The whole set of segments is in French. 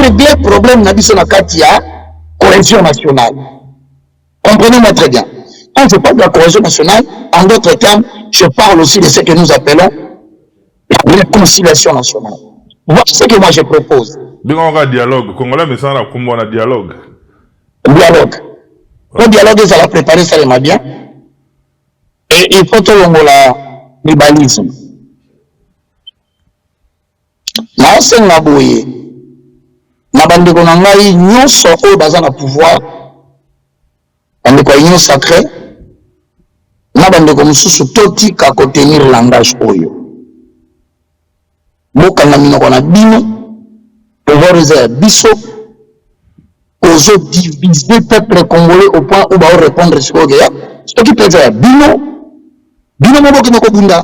régler le problème de la cohésion nationale. Comprenez-moi très bien. Quand je parle de la cohésion nationale, en d'autres termes, je parle aussi de ce que nous appelons la réconciliation nationale. Voilà ce que moi je propose. Donc on a dialogue. Congolais, mais ça, on a dialogue. Dialogue. Le dialogue, ça l'a préparé, ça m'a bien. Et il faut tout le tribalisme. Na senga boye. Na bande ko ngai nyonso oyo baza na pouvoir. Bande ko union sacrée. Na bande ko mususu toti ka contenir langage oyo. Boka na minoko na bino. Pouvoir eza biso. Ozo diviser le peuple congolais au point où va répondre sur le gars. Ce qui peut dire bino mobo qui noko bunda.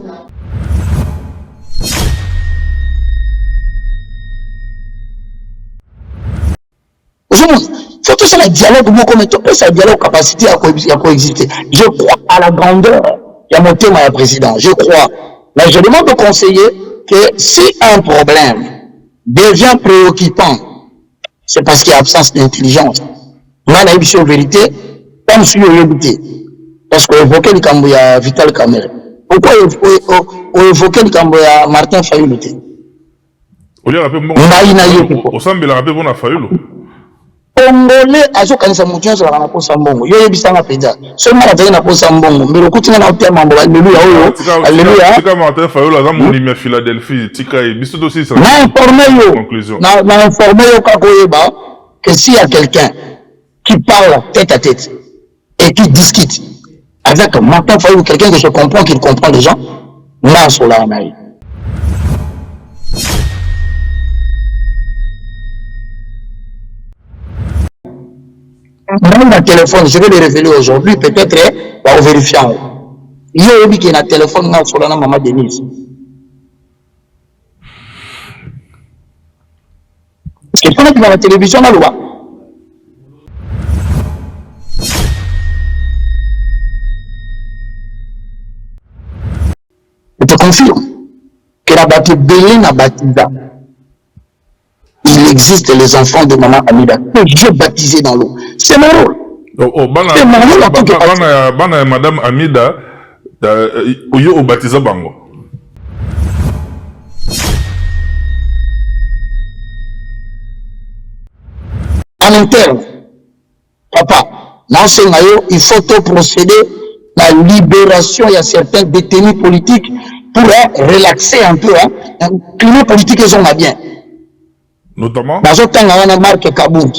Faut tout ça le dialogue moko mais tout ça dialogue capacité à coexister. Je crois à la grandeur. Il y a mon thème à la président. Je crois. Mais je demande au conseiller que si un problème devient préoccupant, c'est parce qu'il y a absence d'intelligence. Moi, la vérité, comme si on l'écoutait. Parce qu'on évoquait le Cambouya Vital Kamere. Pourquoi on évoquait le Cambouya Martin Fayulu? On lui rappelle bon. On semble le rappeler bon à Fayulu. Congolais, azo kanisa mutien sur la posa mbongo. Yo yebisanga peda. Seulement la veille na posa mbongo. Mais le coutina na terme mbongo. Alléluia. Alléluia. Tika Martin Fayulu aza monimia Philadelphie. Tika e biso aussi ça. Na informé yo. Conclusion. Na informé yo kakoyeba que s'il y a quelqu'un qui parle tête à tête et qui discute avec Martin Fayulu, quelqu'un que je comprends, qu'il comprend les gens, là sur la maille. Dans le téléphone, je vais le révéler aujourd'hui, peut-être, en vérifiant. Il y a un qui a un téléphone sur la maman Denise. Parce qu'il faut que dans la télévision, la loi. Je te confirme que la bâtie Bélé n'a baptisé. Il existe les enfants de Maman Amida que j'ai baptisé dans l'eau. C'est mon rôle. C'est mon rôle en tant que Madame Amida, au baptisé Bango. En interne, papa, il faut procéder à la libération. Il y a certains détenus politiques pour relaxer un peu. Un climat politique, ils ont bien. Notamment dans le Marc Kabound.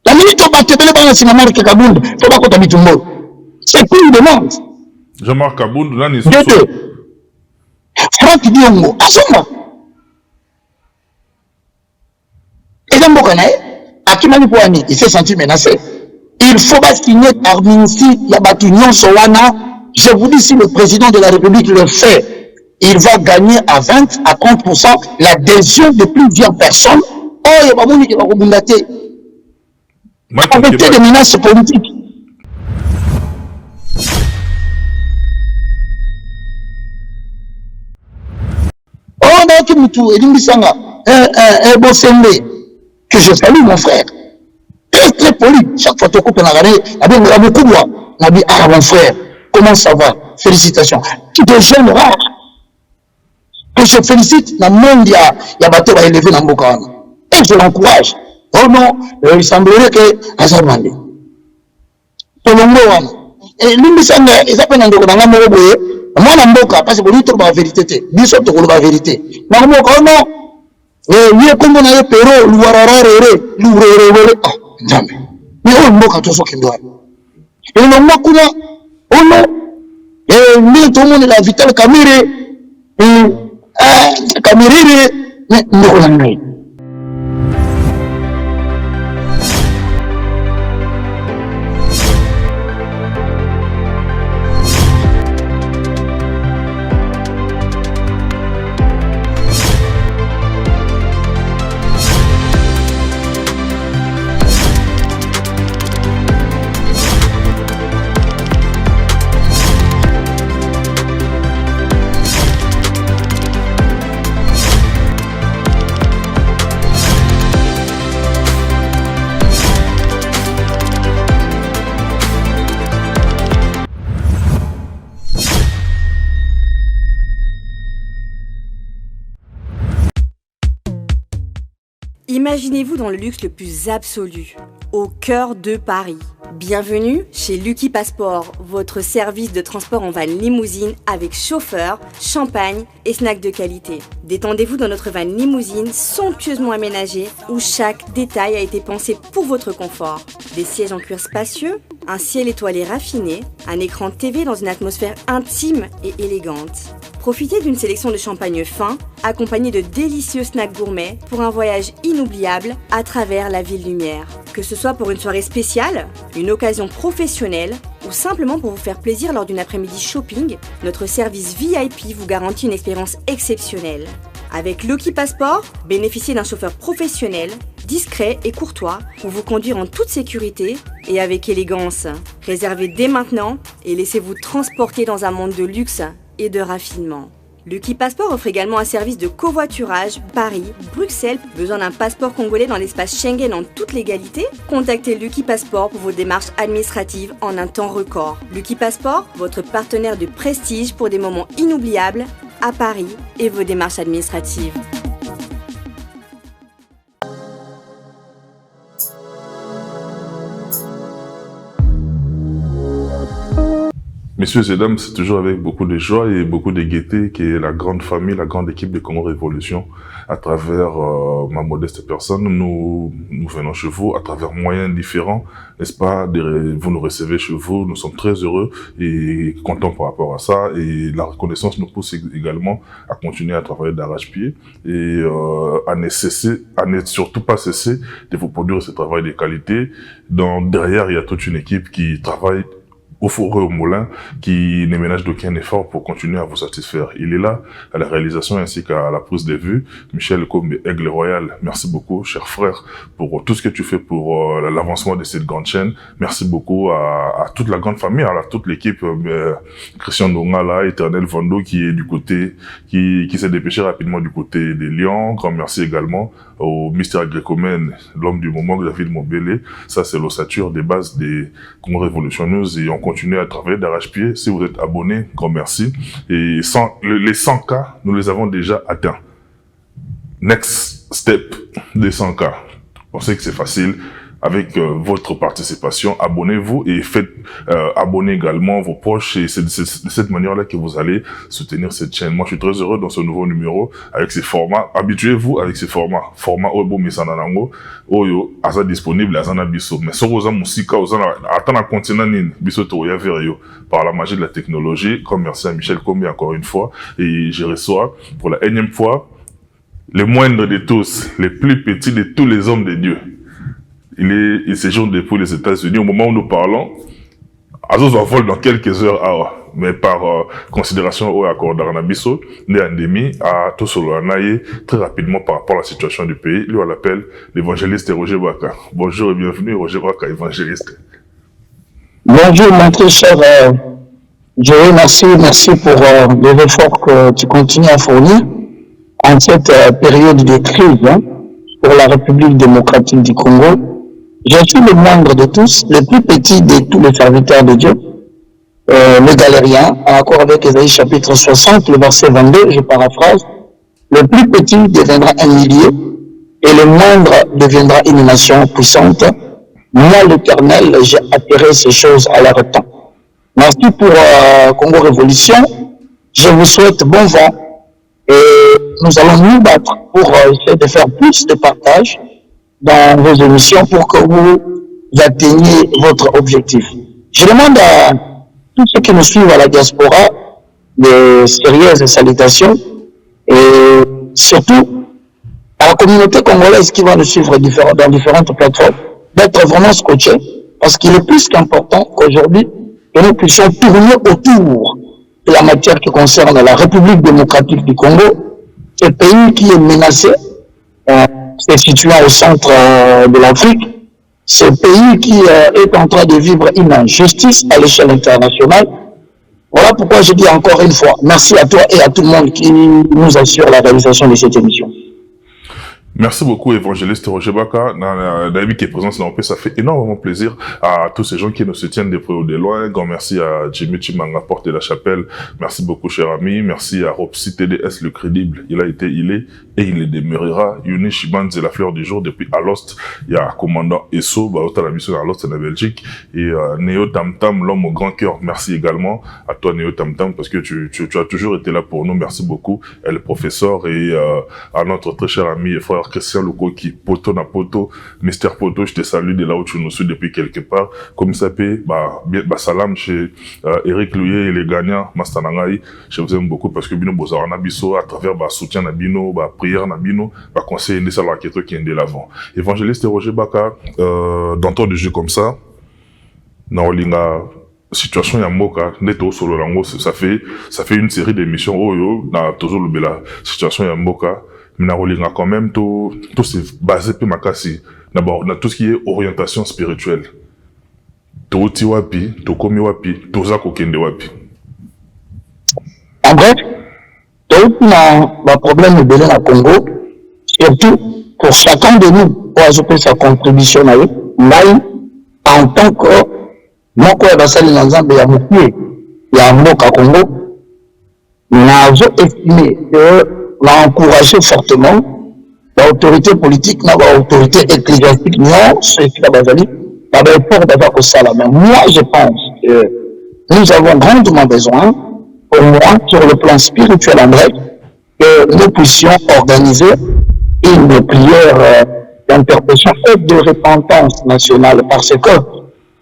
La minute où tu as Marc Kabound, il faut pas que tu aies c'est plus une demande. Jean-Marc Kabound, là, il Franck Diongo, Asoma. Et dans le Boukanaï, il s'est senti menacé. Il faut signer Arminsi, Yabatunion Sowana. Je vous dis, si le président de la République le fait, il va gagner à 20 à 30% l'adhésion de plusieurs personnes. Oh, il y a pas de qui va rebondater. Avec des menaces politiques. Oh, on a tout tout. Et Limbisanga, Bosembe, que je salue mon frère. Très très poli. Chaque fois que tu as regardé, il y a beaucoup de voix. On a dit, ah mon frère, comment ça va? Félicitations. Tu te gênes rare. Que je félicite, la monde, il y a bateau à élever dans Mbokana. Et je l'encourage. Oh non, il semblerait que Azarmande. Et l'Imbisanga, ils appellent un document dans le boye. Moi, Namboka, parce que vous dites la vérité. Bisop de la vérité. Namboka, oh non. Et lui, comme on a eu Péro, l'ouarara, ah, jamais. Mais oh, Mboka, tout ce qu'il doit. Et le Makuna, oh non. Et lui, tout le monde est la vitale Kamire. Kamiriri, mais nous Imaginez-vous dans le luxe le plus absolu, au cœur de Paris. Bienvenue chez Lucky Passport, votre service de transport en van limousine avec chauffeur, champagne et snacks de qualité. Détendez-vous dans notre van limousine somptueusement aménagée où chaque détail a été pensé pour votre confort. Des sièges en cuir spacieux, un ciel étoilé raffiné, un écran TV dans une atmosphère intime et élégante. Profitez d'une sélection de champagne fin, accompagné de délicieux snacks gourmets pour un voyage inoubliable à travers la ville lumière. Que ce soit pour une soirée spéciale, une occasion professionnelle ou simplement pour vous faire plaisir lors d'une après-midi shopping, notre service VIP vous garantit une expérience exceptionnelle. Avec Lucky Passport, bénéficiez d'un chauffeur professionnel, discret et courtois pour vous conduire en toute sécurité et avec élégance. Réservez dès maintenant et laissez-vous transporter dans un monde de luxe et de raffinement. Lucky Passport offre également un service de covoiturage Paris, Bruxelles. Besoin d'un passeport congolais dans l'espace Schengen en toute légalité? Contactez Lucky Passport pour vos démarches administratives en un temps record. Lucky Passport, votre partenaire de prestige pour des moments inoubliables à Paris et vos démarches administratives. Messieurs et dames, c'est toujours avec beaucoup de joie et beaucoup de gaieté que la grande famille, la grande équipe de Congo Révolution, à travers ma modeste personne, nous venons chez vous à travers moyens différents, n'est-ce pas? Vous nous recevez chez vous, nous sommes très heureux et contents par rapport à ça. Et la reconnaissance nous pousse également à continuer à travailler d'arrache-pied et à ne surtout pas cesser de vous produire ce travail de qualité. Derrière, il y a toute une équipe qui travaille au four et au moulin, qui ne ménage d'aucun effort pour continuer à vous satisfaire. Il est là, à la réalisation ainsi qu'à la prise de vue. Michel Kombe, Aigle Royal, merci beaucoup, cher frère, pour tout ce que tu fais pour l'avancement de cette grande chaîne. Merci beaucoup à toute la grande famille, à toute l'équipe, Christian Dongala, Éternel Vando, qui est du côté, qui s'est dépêché rapidement du côté des Lions. Grand merci également au Mister Grécomène, l'homme du moment, David Mobélé. Ça, c'est l'ossature des bases des Congo Révolutionneuses et on continue à travailler d'arrache-pied. Si vous êtes abonné, grand merci. Et les 100K, nous les avons déjà atteints. Next step des 100K. On sait que c'est facile. Avec votre participation, abonnez-vous et faites abonner également vos proches et c'est de cette manière-là que vous allez soutenir cette chaîne. Moi, je suis très heureux dans ce nouveau numéro avec ces formats. Habituez-vous avec ces formats. Format Obo Misananango, Oyo, Asa disponible, Asana Biso. Mais sur Osa Musika, attends continent Biso Toya Verio. Par la magie de la technologie, comme merci à Michel Kombe encore une fois. Et je reçois pour la énième fois les moindres de tous, les plus petits de tous les hommes de Dieu. Il séjourne depuis les États-Unis. Au moment où nous parlons, Azos va voler dans quelques heures, mais par considération au accord d'Arnabiso, né endémie à Tosoloanaye, très rapidement par rapport à la situation du pays. Lui, on l'appelle l'évangéliste Roger Waka. Bonjour et bienvenue, Roger Waka, évangéliste. Bonjour, mon très cher Joël, merci pour les efforts que tu continues à fournir en cette période de crise pour la République démocratique du Congo. Je suis le moindre de tous, le plus petit de tous les serviteurs de Dieu, le galérien, en accord avec Ésaïe chapitre 60, le verset 22, je paraphrase, le plus petit deviendra un millier et le moindre deviendra une nation puissante. Moi, l'Éternel, j'ai attiré ces choses à leur temps. Merci pour Congo Révolution. Je vous souhaite bon vent et nous allons nous battre pour essayer de faire plus de partage dans vos émissions pour que vous atteigniez votre objectif. Je demande à tous ceux qui nous suivent à la diaspora de sérieuses salutations et surtout à la communauté congolaise qui va nous suivre dans différentes plateformes d'être vraiment scotchés parce qu'il est plus qu'important qu'aujourd'hui que nous puissions tourner autour de la matière qui concerne la République démocratique du Congo, ce pays qui est menacé, c'est situé au centre de l'Afrique, ce pays qui est en train de vivre une injustice à l'échelle internationale. Voilà pourquoi je dis encore une fois, merci à toi et à tout le monde qui nous assure la réalisation de cette émission. Merci beaucoup, évangéliste Roger Baka. David qui est présent dans le ça fait énormément plaisir à tous ces gens qui nous soutiennent de près ou de loin. Un grand merci à Jimmy Chimanga, Porte de la Chapelle. Merci beaucoup, cher ami. Merci à Ropsi TDS, le crédible. Il a été, il est, et il le demeurera. Yuni Chiban, c'est la fleur du jour depuis Alost. Il y a commandant Esso, Baota la mission à Alost en Belgique. Et Néo Tam Tam, l'homme au grand cœur. Merci également à toi, Néo Tam Tam, parce que tu as toujours été là pour nous. Merci beaucoup. Et le professeur et à notre très cher ami et frère Christian Loko qui poto na poto, Mister Poto, je te salue de là où tu nous suis depuis quelque part. Comme ça peut, salam chez Eric Louye et les gagnants, Mastanangai. Je vous aime beaucoup parce que Bino Bozarana Bisso, à travers soutien na Bino, prière na Bino, conseil de la qui est de l'avant. Évangéliste Roger Baka, dans ton de jeu comme ça, dans la situation ya moka neto solo lango, ça fait une série d'émissions na toujours le bela situation ya moka. Mais quand même, tout c'est basé sur makasi. D'abord, on a tout ce qui est orientation spirituelle. Tout ti wapi, tout komi wapi, tout ça kokende wapi. En bref, tout le problème de la Congo, surtout pour chacun de nous, pour ajouter sa contribution à eux, en tant que moi, quand il va salir dans un pays à Moukier, il y a un mot à Congo, nous avons estimé que on a encouragé fortement l'autorité politique, l'autorité ecclésiastique, non, c'est qui a besoin d'avoir ça là. Mais moi, je pense que nous avons grandement besoin, au moins sur le plan spirituel en vrai, que nous puissions organiser une prière d'intercession et de repentance nationale, parce que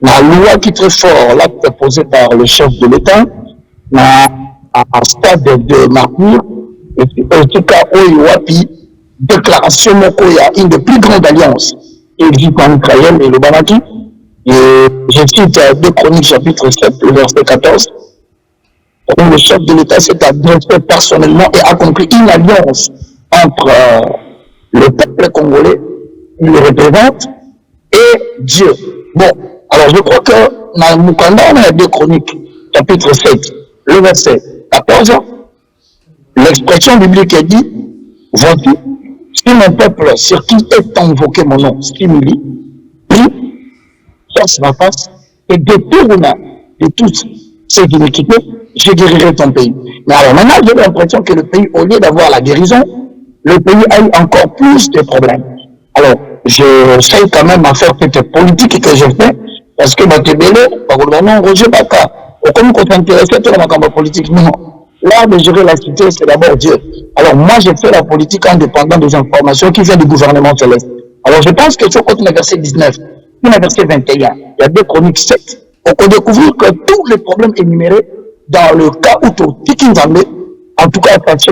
la loi qui est très fort, l'acte posé par le chef de l'État, à stade de martyr, et puis, en tout cas, déclaration, il y a une des plus grandes alliances qui existe en Israël et le Banaki. Et je cite 2 Chroniques, chapitre 7, le verset 14. Où le chef de l'État s'est adressé personnellement et a conclu une alliance entre le peuple congolais, il le représente, et Dieu. Bon, alors je crois que dans Mukanda, on a 2 Chroniques, chapitre 7, le verset 14. L'expression biblique est dit, vois-tu, si mon peuple sur qui est invoqué mon nom, stimuli, prie, face ma face, et détourne de toutes ces iniquités, je guérirai ton pays. Mais alors maintenant, j'ai l'impression que le pays, au lieu d'avoir la guérison, le pays a eu encore plus de problèmes. Alors, je sais quand même à faire cette politique que je fais, parce que Matebele, par le nom Roger Baka, comme on s'intéressait à la campagne politique, non. L'art de gérer la cité, c'est d'abord Dieu. Alors moi, j'ai fait la politique indépendante des informations qui vient du gouvernement céleste. Alors je pense que sur le verset 19, le verset 21, il y a 2 Chroniques 7, on peut découvrir que tous les problèmes énumérés dans le cas où tout Nzambe, en tout cas, parce que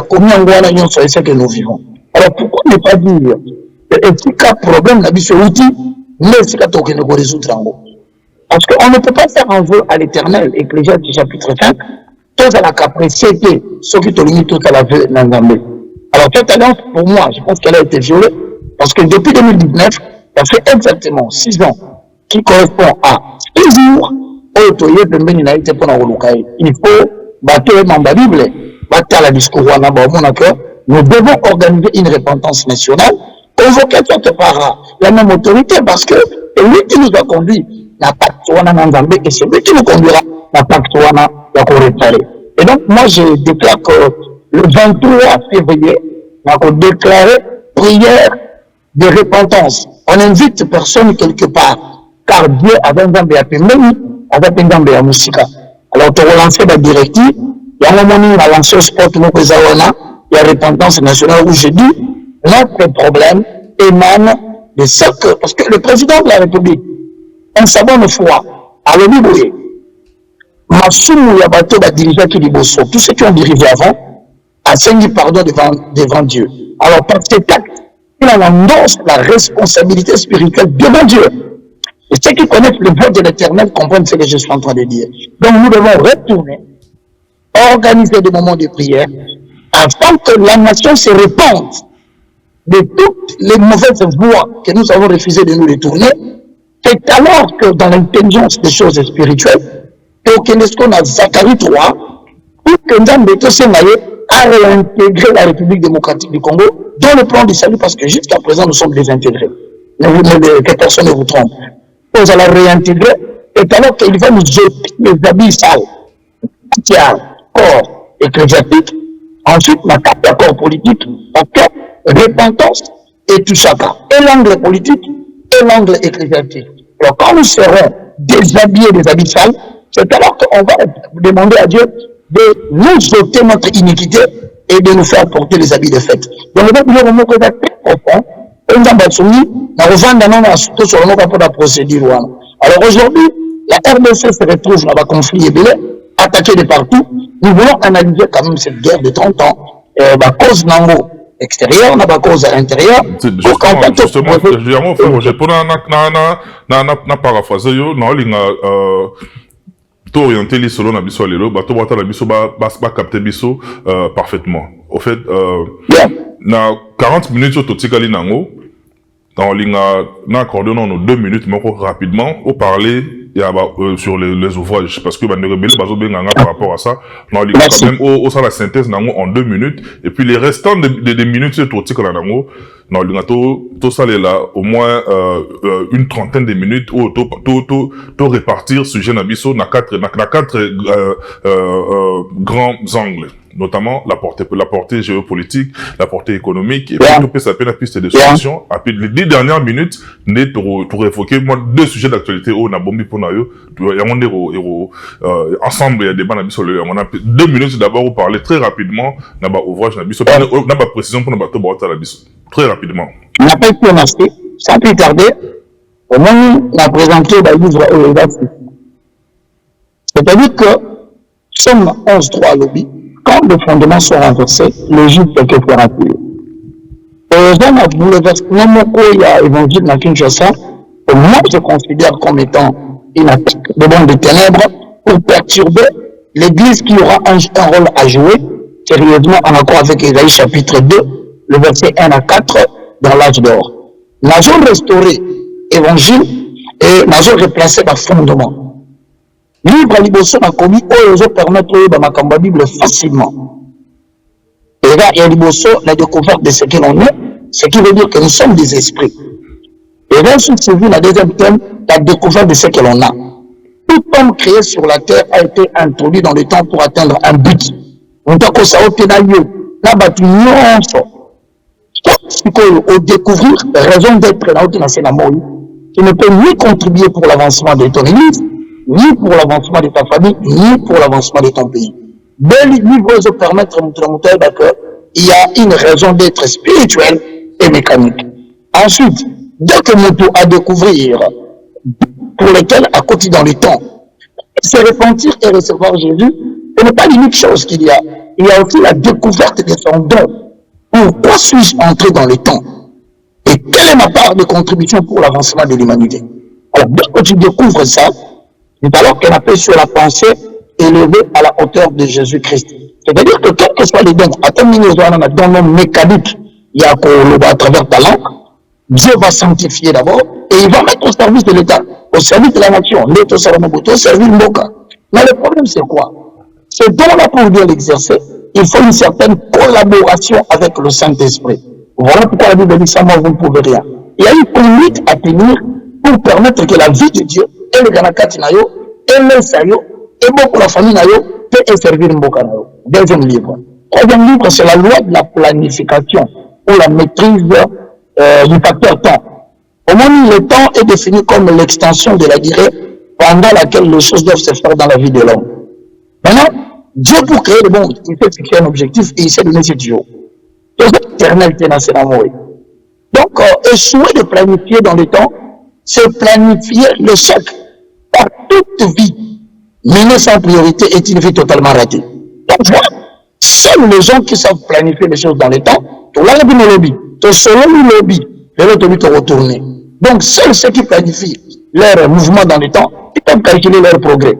combien de c'est ce que nous vivons. Alors pourquoi ne pas dire que cas problème n'a ce outil, mais c'est qu'à toquer ne résoudre en haut. Parce qu'on ne peut pas faire un vœu à l'éternel, Ecclésiaste chapitre 5, tout à la capricité, ce qui te limite tout à la vœu Nzambe. Alors cette alliance, pour moi, je pense qu'elle a été violée, parce que depuis 2019, ça fait exactement 6 ans, qui correspond à 6 jours, il faut battre la Bible, battre la discours, nous devons organiser une repentance nationale, convoquer toutes par la même autorité, parce que c'est lui qui nous a conduit, n'a pas de et c'est lui qui nous conduira, n'a pas de. Et donc, moi, je déclare que le 23 février, on a déclaré prière de repentance. On invite personne quelque part, car Dieu avait un Nzambe à Pemeni, avec un Nzambe à Moussika. Alors, tu as lancé la directive, il y a un moment où on a lancé le sport, il y a repentance nationale où j'ai dit, notre problème émane de ce que, parce que le président de la République, en sa bonne foi, à l'Oliboye, Massoumou Yabato va diriger qui dit Bosso, tous ceux qui ont dirigé avant, a saigné pardon devant Dieu. Alors, par cet acte, il endosse la responsabilité spirituelle devant Dieu. Et ceux qui connaissent le vote de l'Éternel comprennent ce que je suis en train de dire. Donc, nous devons retourner, organiser des moments de prière, afin que la nation se répande de toutes les mauvaises voies que nous avons refusé de nous détourner. C'est alors que dans l'intelligence des choses spirituelles, pour que nous a Zacharie 3, pour que nous avons à réintégrer la République démocratique du Congo dans le plan du salut, parce que jusqu'à présent, nous sommes désintégrés. Que personne ne vous trompe. Nous allons réintégrer, et alors qu'il va nous jeter les habits sales, qui a corps ecclésiastique, ensuite, la carte d'accord politique, ok, repentance et tout ça. Et l'angle politique et l'angle ecclésiastique. Alors, quand nous serons déshabillés des habits sales, c'est alors qu'on va demander à Dieu de nous ôter notre iniquité et de nous faire porter les habits de fête. Donc, le peuple est très profond. Alors aujourd'hui, la RDC se retrouve dans un conflit ébélé, attaqué de partout. Nous voulons analyser quand même cette guerre de 30 ans, la cause nango extérieure, la cause à l'intérieur. Justement, je peux paraphraser, tout orienté les solos na biso lelo, bato bata na biso ba capter biso parfaitement. Au fait, na 40 minutes au totikali nango, dans l'inga na accordé nos 2 minutes mais rapidement au parler sur les ouvrages parce que bah rebelle bazo benganga par rapport à ça. Non l'inga quand même au ça la synthèse nango en 2 minutes et puis les restants des minutes sur totikala nango. Non l'inga tout ça là au moins une trentaine de minutes où tout répartir sujet na biso na quatre grands angles. Notamment la portée géopolitique, la portée économique, et puis tout peut s'appeler la piste de solution. Après les 10 dernières minutes, n'est pour évoquer moi 2 sujets d'actualité au Nabombi pour nayo, ensemble il y a des débats sur le on a 2 minutes d'abord pour parler très rapidement naba ouvrage na biso naba précision pour nabato bota la biso très rapidement. On n'a pas pu en acheter, sans plus tarder, au moins on a présenté le livre c'est-à-dire que somme 11.3 lobby. Quand les fondements sont renversés, le juge peut que faire appuyer. Et dans le bouleversement, il y a évangile dans Kinshasa, que moi je considère comme étant une attaque de bande de ténèbres pour perturber l'église qui aura un rôle à jouer, sérieusement en accord avec Ésaïe chapitre 2, le verset 1 à 4, dans l'âge d'or. Nous avons restauré l'évangile et nous avons replacé le fondement. Livre à Liboso n'a commis, ils ont permis de mettre la Bible facilement. Et là, il y a Liboso, la découverte de ce que l'on est, ce qui veut dire que nous sommes des esprits. Et là, si c'est vu la deuxième thème, la découverte de ce que l'on a. Tout homme créé sur la terre a été introduit dans le temps pour atteindre un but. On dit que ça a été d'ailleurs, là, tu au découvrir raison d'être là, tu ne peux ni contribuer pour l'avancement de ton église, ni pour l'avancement de ta famille, ni pour l'avancement de ton pays. Deux livres se permettent de montrer qu'il y a une raison d'être spirituelle et mécanique. Ensuite, dès que Moutou a découvert pour lesquels à côté dans le temps, se repentir et recevoir Jésus, ce n'est pas l'unique chose qu'il y a. Il y a aussi la découverte de son don. Pourquoi suis-je entré dans le temps? Et quelle est ma part de contribution pour l'avancement de l'humanité? Alors, dès que tu découvres ça, c'est alors qu'elle appelle sur la pensée élevée à la hauteur de Jésus-Christ. C'est-à-dire que quel que soit les dons, à ton milieu, dans le mécanique, il y a à travers ta langue, Dieu va sanctifier d'abord et il va mettre au service de l'État, au service de la nation, l'État au service de Mboka. Mais le problème, c'est quoi? Ce don-là, pour bien l'exercer, il faut une certaine collaboration avec le Saint-Esprit. Voilà pourquoi la Bible dit ça, moi, vous ne pouvez rien. Il y a une conduite à tenir pour permettre que la vie de Dieu et le Ganakati Nayo, et le Sayo, et beaucoup la famille Nayo, peut servir Mboka Nayo. Deuxième livre. Troisième livre, c'est la loi de la planification, ou la maîtrise du facteur temps. Au moins, le temps est défini comme l'extension de la durée pendant laquelle les choses doivent se faire dans la vie de l'homme. Maintenant, Dieu, pour créer le monde, il fait fixer un objectif et il s'est donné ce jour. L'éternel tient dans donc, échouer de planifier dans le temps, c'est planifier l'échec. Par toute vie, mener sans priorité est une vie totalement ratée. Donc voilà, seuls les gens qui savent planifier les choses dans le temps, tout là, le lobby, tout selon le lobby, l'autre lobby te retourner. Donc seuls ceux qui planifient leur mouvement dans le temps, ils peuvent calculer leur progrès.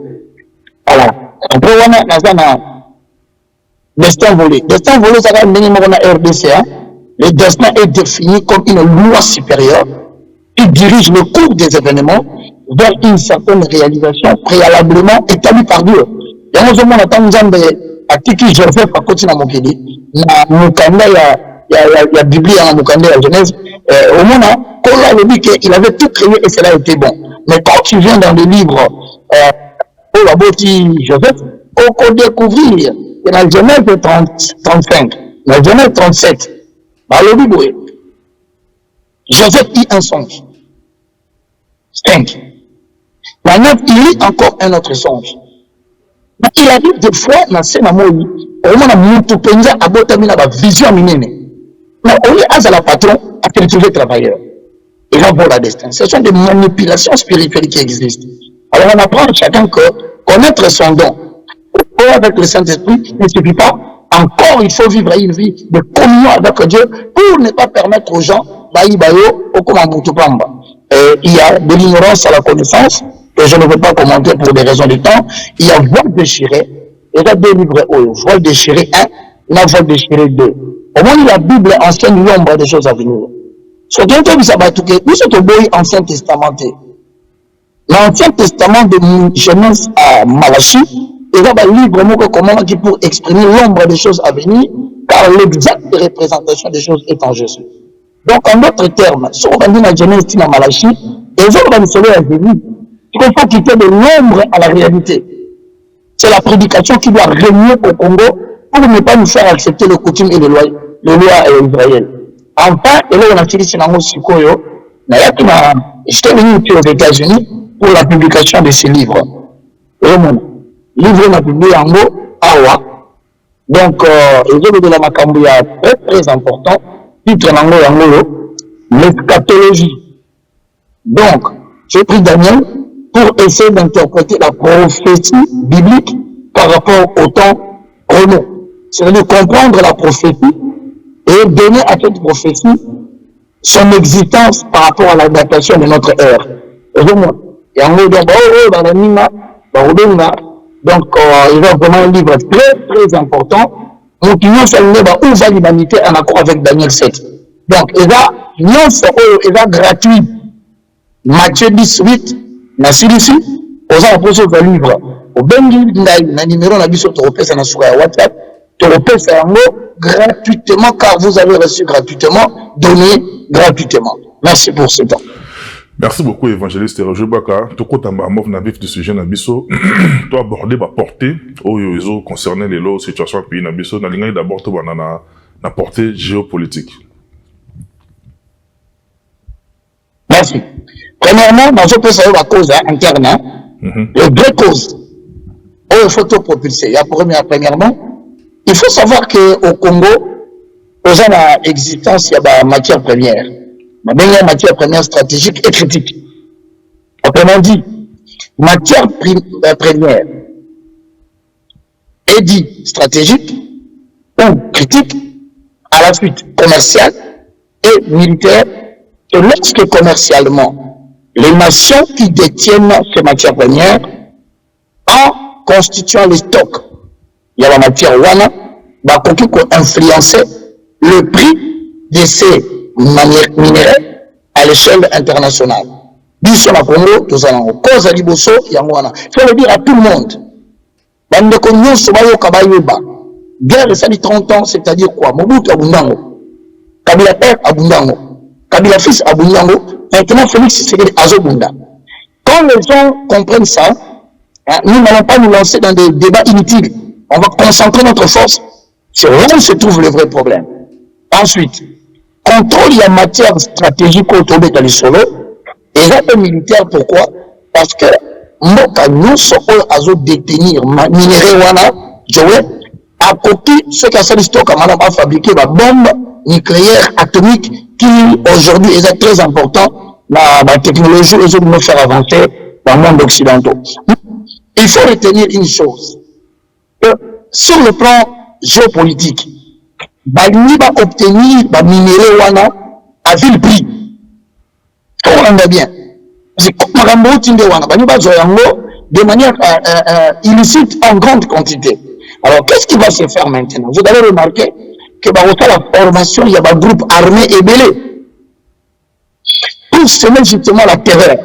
Voilà. Après, on a destin volé. Destin volé, ça va minimum à RDC. Le destin est défini comme une loi supérieure qui dirige le cours des événements vers une certaine réalisation préalablement établie par Dieu. Et nous avons attendu à Tiki Joseph à côté de Mokedi. Mukanda, il y a Bible en Mukanda, la Genèse. Au moment, Kola le dit qu'il avait tout créé et cela était bon. Mais quand tu viens dans le livre, Joseph, on peut découvrir que dans la Genèse 35, dans la Genèse 37, Joseph dit un songe. 5. Maintenant, il lit encore un autre songe. Mais il arrive des fois dans ce moment où on a monté penja à botamina la vision minene. Mais on est à la patron à cultiver travailleurs. Et là, pour la destin. Ce sont des manipulations spirituelles qui existent. Alors on apprend à chacun que connaître son don avec le Saint-Esprit ne suffit pas. Encore, il faut vivre une vie de communion avec Dieu pour ne pas permettre aux gens il y a de l'ignorance à la connaissance que je ne veux pas commenter pour des raisons de temps. Il y a voile déchiré. Il y a deux livres voile déchiré 1, la voile déchiré 2. Au moins, la Bible enseigne l'ombre des choses à venir. Ce qui est un peu sabatouké, nous sommes au Ancien Testament. L'Ancien Testament de Genèse à Malachie, il y a un livre comment qui pour exprimer l'ombre des choses à venir, car l'exacte représentation des choses est en Jésus. Donc, en d'autres termes, si on va dire la Genèse à Malachie, les autres vont se lever à venir. Il faut quitter de l'ombre à la réalité. C'est la prédication qui doit régner au Congo pour ne pas nous faire accepter le coutume et le loi d'Israël. Enfin, et là, on a fini sur Sikoyo, j'étais venu aux États-Unis pour la publication de ces livres. Et mon livre m'a publié en mot Awa. Donc, les œuvres de la Macambouya est très important. Titre en l'eschatologie. Donc, j'ai pris Daniel pour essayer d'interpréter la prophétie biblique par rapport au temps chrono. C'est-à-dire comprendre la prophétie et donner à cette prophétie son existence par rapport à la datation de notre ère. Donc, il y a vraiment un livre très, très important. Donc, il y a où va l'humanité en accord avec Daniel 7. Donc, il y a gratuit. Matthieu 18, Nassilici, aux apôtres de livre. Au Bengi, na numéro na biso toropé ça na sur WhatsApp, toropé ça gratuitement car vous avez reçu gratuitement, donné gratuitement. Merci pour ce temps. Merci beaucoup, évangéliste Roger Baka. Tout compte en mort vif du sujet Nabiso. Tu as abordé ma portée au réseau concernant les lots, situations pays Nabiso. N'a l'ingé d'abord tout na portée géopolitique. Merci. Premièrement, dans ce pays, la cause interne, les deux causes. Il faut tout propulser. Premièrement, il faut savoir qu'au Congo, aux gens à l'existence, il y a des matières premières. Ma dernière matière première stratégique et critique. Autrement dit, matière première est dit stratégique ou critique, à la suite commerciale et militaire, et lorsque commercialement, les nations qui détiennent ces matières premières, en constituant les stocks, il y a la matière WANA, qui peut influencer le prix de ces minéraux à l'échelle internationale. Biso na Congo, tous en cause à Liboso, il faut le dire à tout le monde. Bande konyo sobayo kabayeba. Guerre ça dit 30 ans, c'est-à-dire quoi? Mobutu abundango. Kabila père abundango. Kabila fils abundango. Maintenant Félix Tshisekedi azobunda. Quand les gens comprennent ça, nous n'allons pas nous lancer dans des débats inutiles. On va concentrer notre force sur là où se trouve le vrai problème. Ensuite, contrôle la matière stratégique autour de l'Isolo et là militaire. Pourquoi? Parce que Moka nous sommes à détenir minéraux wana Joe à côté ce qui a fait l'histoire comme on a fabriqué la bombe nucléaire atomique qui aujourd'hui est très important la technologie aux autres nous faire avancer dans le monde occidental. Il faut retenir une chose que sur le plan géopolitique, Bani va obtenir des minéraux wana à vil prix. On a bien. De manière illicite en grande quantité. Alors, qu'est-ce qui va se faire maintenant? Vous allez remarquer que dans la formation, il y a un groupe armé et belé. Pour semer justement la terreur,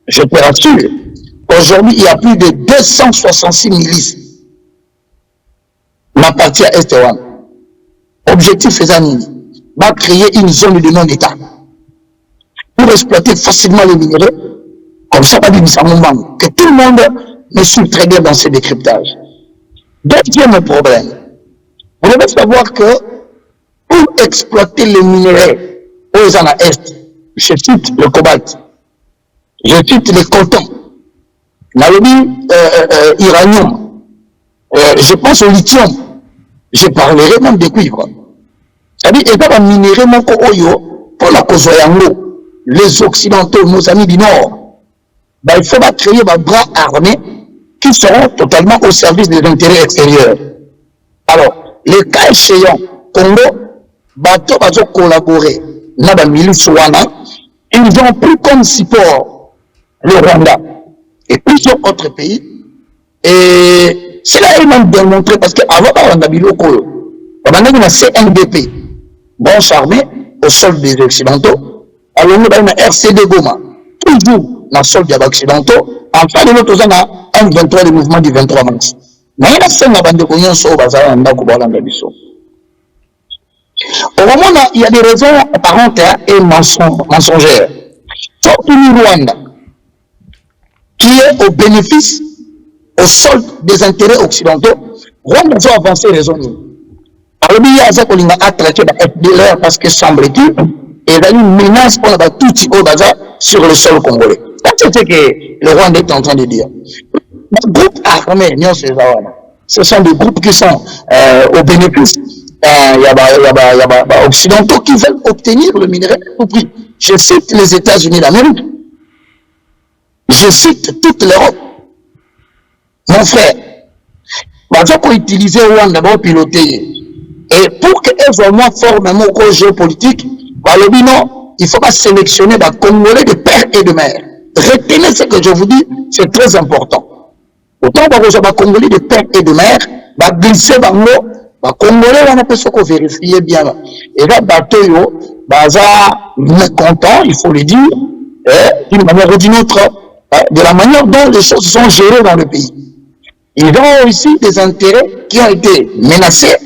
je te rassure, aujourd'hui, il y a plus de 266 milices. Ma partie à Estéwan. Objectif faisant va créer une zone de non-État pour exploiter facilement les minéraux, comme ça, pas moment, que tout le monde me suit très bien dans ces décryptages. Deuxième problème, vous devez savoir que pour exploiter les minéraux aux en Est, je cite le cobalt, je cite les cotons, uranium, je pense au lithium, je parlerai même de cuivre. C'est-à-dire, il y a un minerai pour la cause les Occidentaux, nos amis du Nord, ben, il faut créer des bras armés qui seront totalement au service des intérêts extérieurs. Alors, les cas échéants, Congo, bateau va collaborer dans la milice Wana, ils ont pris comme support le Rwanda et plusieurs autres pays. Et cela est même démontré parce qu'avant le Rwanda, on a CNDP, branche armée au sol des Occidentaux, alors on a une RCD Goma, toujours dans le sol des Occidentaux, enfin de l'autre, on a un 23, le mouvement du 23 mars. Mais il y a cinq bande de cognon sur Bazar, on a au moment où il y a des raisons apparentes et mensongères. Surtout le Rwanda, qui est au bénéfice, au solde des intérêts occidentaux, Rwanda a avancé raisonnablement. Alors, il y a ça qu'on a traité de FDLR parce que semble-t-il, il y a une menace pour la tout au bazar sur le sol congolais. C'est ce que le Rwanda est en train de dire. Les groupes armés, ce sont des groupes qui sont au bénéfice. Il y a occidentaux qui veulent obtenir le minerai au prix. Je cite les États-Unis d'Amérique. Je cite toute l'Europe. Mon frère, il faut utiliser Rwanda pour piloter. Et pour qu'elles vraiment forment un mot géopolitique, il faut pas sélectionner les Congolais de père et de mère. Retenez ce que je vous dis, c'est très important. Autant les Congolais de père et de mère, glisser dans l'eau, les Congolais, on peut se vérifier bien. Et là, bateau, mécontent, il faut le dire, d'une manière ou d'une autre, de la manière dont les choses sont gérées dans le pays. Ils ont aussi des intérêts qui ont été menacés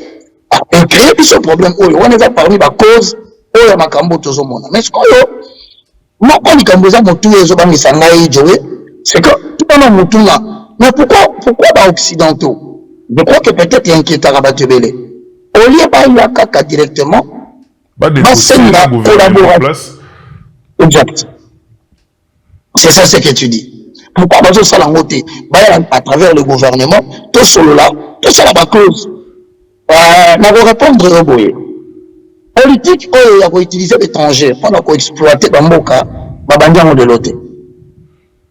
et créé ce problème. On est parmi les causes où il y a des choses. Mais ce qu'on a, c'est que tout le monde est mais pourquoi les Occidentaux? Je crois que peut-être il y a un qui est à Rabatebele. Au lieu de Kaka directement, c'est une collaboration. Exact. C'est ça ce que tu dis. Pourquoi ça l'a noté à travers le gouvernement, tout cela, tout ça la cause. Je vais répondre au boye. Politique, il y a utilisé l'étranger pour exploiter dans mon cas, de l'autre.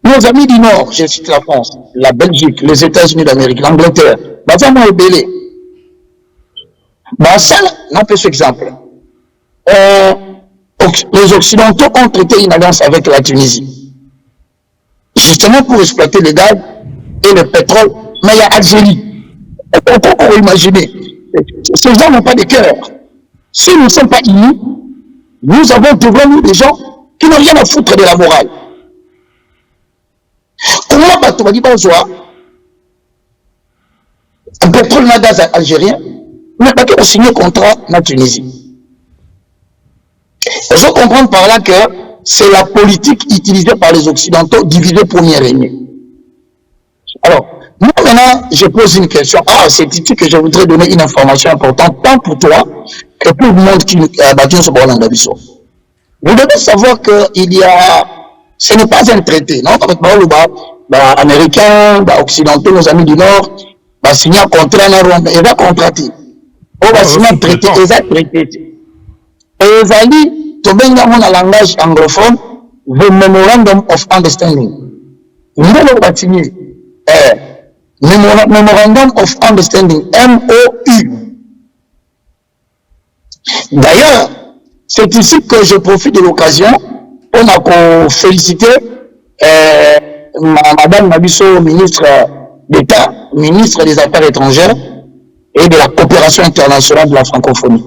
Nos amis du Nord, je cite la France, la Belgique, les États-Unis d'Amérique, l'Angleterre, Bazama et Belé. Ça, on a fait cet exemple. Les Occidentaux ont traité une alliance avec la Tunisie. Justement pour exploiter le gaz et le pétrole, mais il y a Algérie. On peut imaginer. Ces gens n'ont pas de cœur. Si nous ne sommes pas unis, nous avons devant nous des gens qui n'ont rien à foutre de la morale. Comment tu vas dire un pétrole na gaz algérien, mais pas qu'on signe un contrat na Tunisie. Il faut comprendre par là que c'est la politique utilisée par les Occidentaux divisée pour mieux régner. Alors, moi maintenant, je pose une question. C'est ici que je voudrais donner une information importante, tant pour toi que pour le monde qui a battu ce problème d'Abisso. Vous devez savoir que ce n'est pas un traité, non? Avec les Américains, les Occidentaux, nos amis du Nord, signer un contrat dans Rwanda, ils vont contrater. On va signer un traité, ils vont traiter. Et ils vont dire, dans le langage anglophone, the Memorandum of Understanding. Nous allons signer Memorandum of Understanding, MOU. D'ailleurs, c'est ici que je profite de l'occasion pour féliciter Madame Nabiso, ministre d'État, ministre des Affaires étrangères et de la coopération internationale de la francophonie.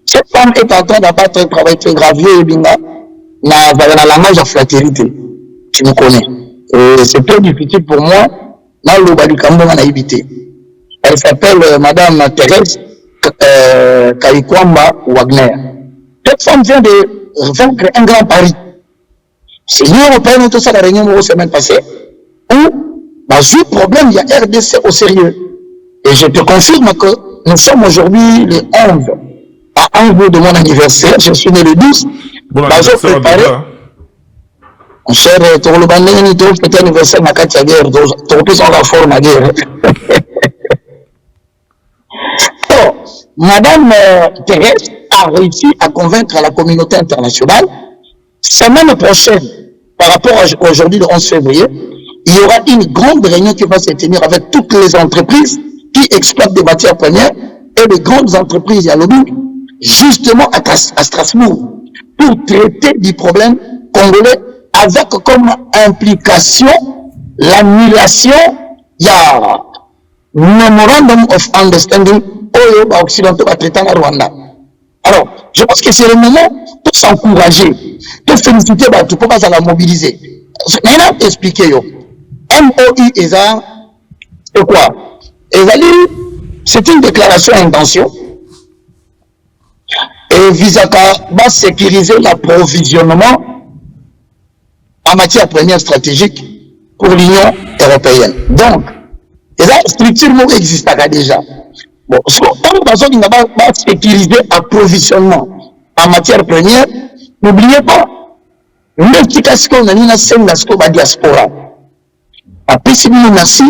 Cette femme est en train d'abattre un travail très gravier et bien dans la langage de flatérité. Tu me connais. Et c'est très difficile pour moi dans le Balikambo en évité. Elle s'appelle Madame Thérèse Kaikwamba Wagner. Cette femme vient de vaincre un grand pari. C'est l'Union européenne, tout ça, la réunion la semaine passée, où, dans ce problème, il y a RDC au sérieux. Et je te confirme que nous sommes aujourd'hui le 11, à un jour de mon anniversaire, je suis né le 12. Bon anniversaire, mon cher, tu as le bandé, tu as fait anniversaire dans la guerre, tu as pu s'en la forme à guerre. Madame Thérèse a réussi à convaincre la communauté internationale. Semaine prochaine, par rapport à aujourd'hui, le 11 février, il y aura une grande réunion qui va se tenir avec toutes les entreprises qui exploitent des matières premières et les grandes entreprises à lobby, justement à Strasbourg, pour traiter du problème congolais avec comme implication l'annulation, il y a Memorandum of Understanding aux Occidentaux à traiter à Rwanda. Alors, je pense que c'est le moment de s'encourager, de féliciter, tu peux pas la mobiliser. Maintenant, expliquez, MOI c'est quoi? C'est une déclaration d'intention et vise à sécuriser l'approvisionnement en matière première stratégique pour l'Union européenne. Donc, la structure existe déjà. Bon, tant que nous avons sécurisé l'approvisionnement en matière première, n'oubliez pas, même si on a une diaspora, après si nous nasi,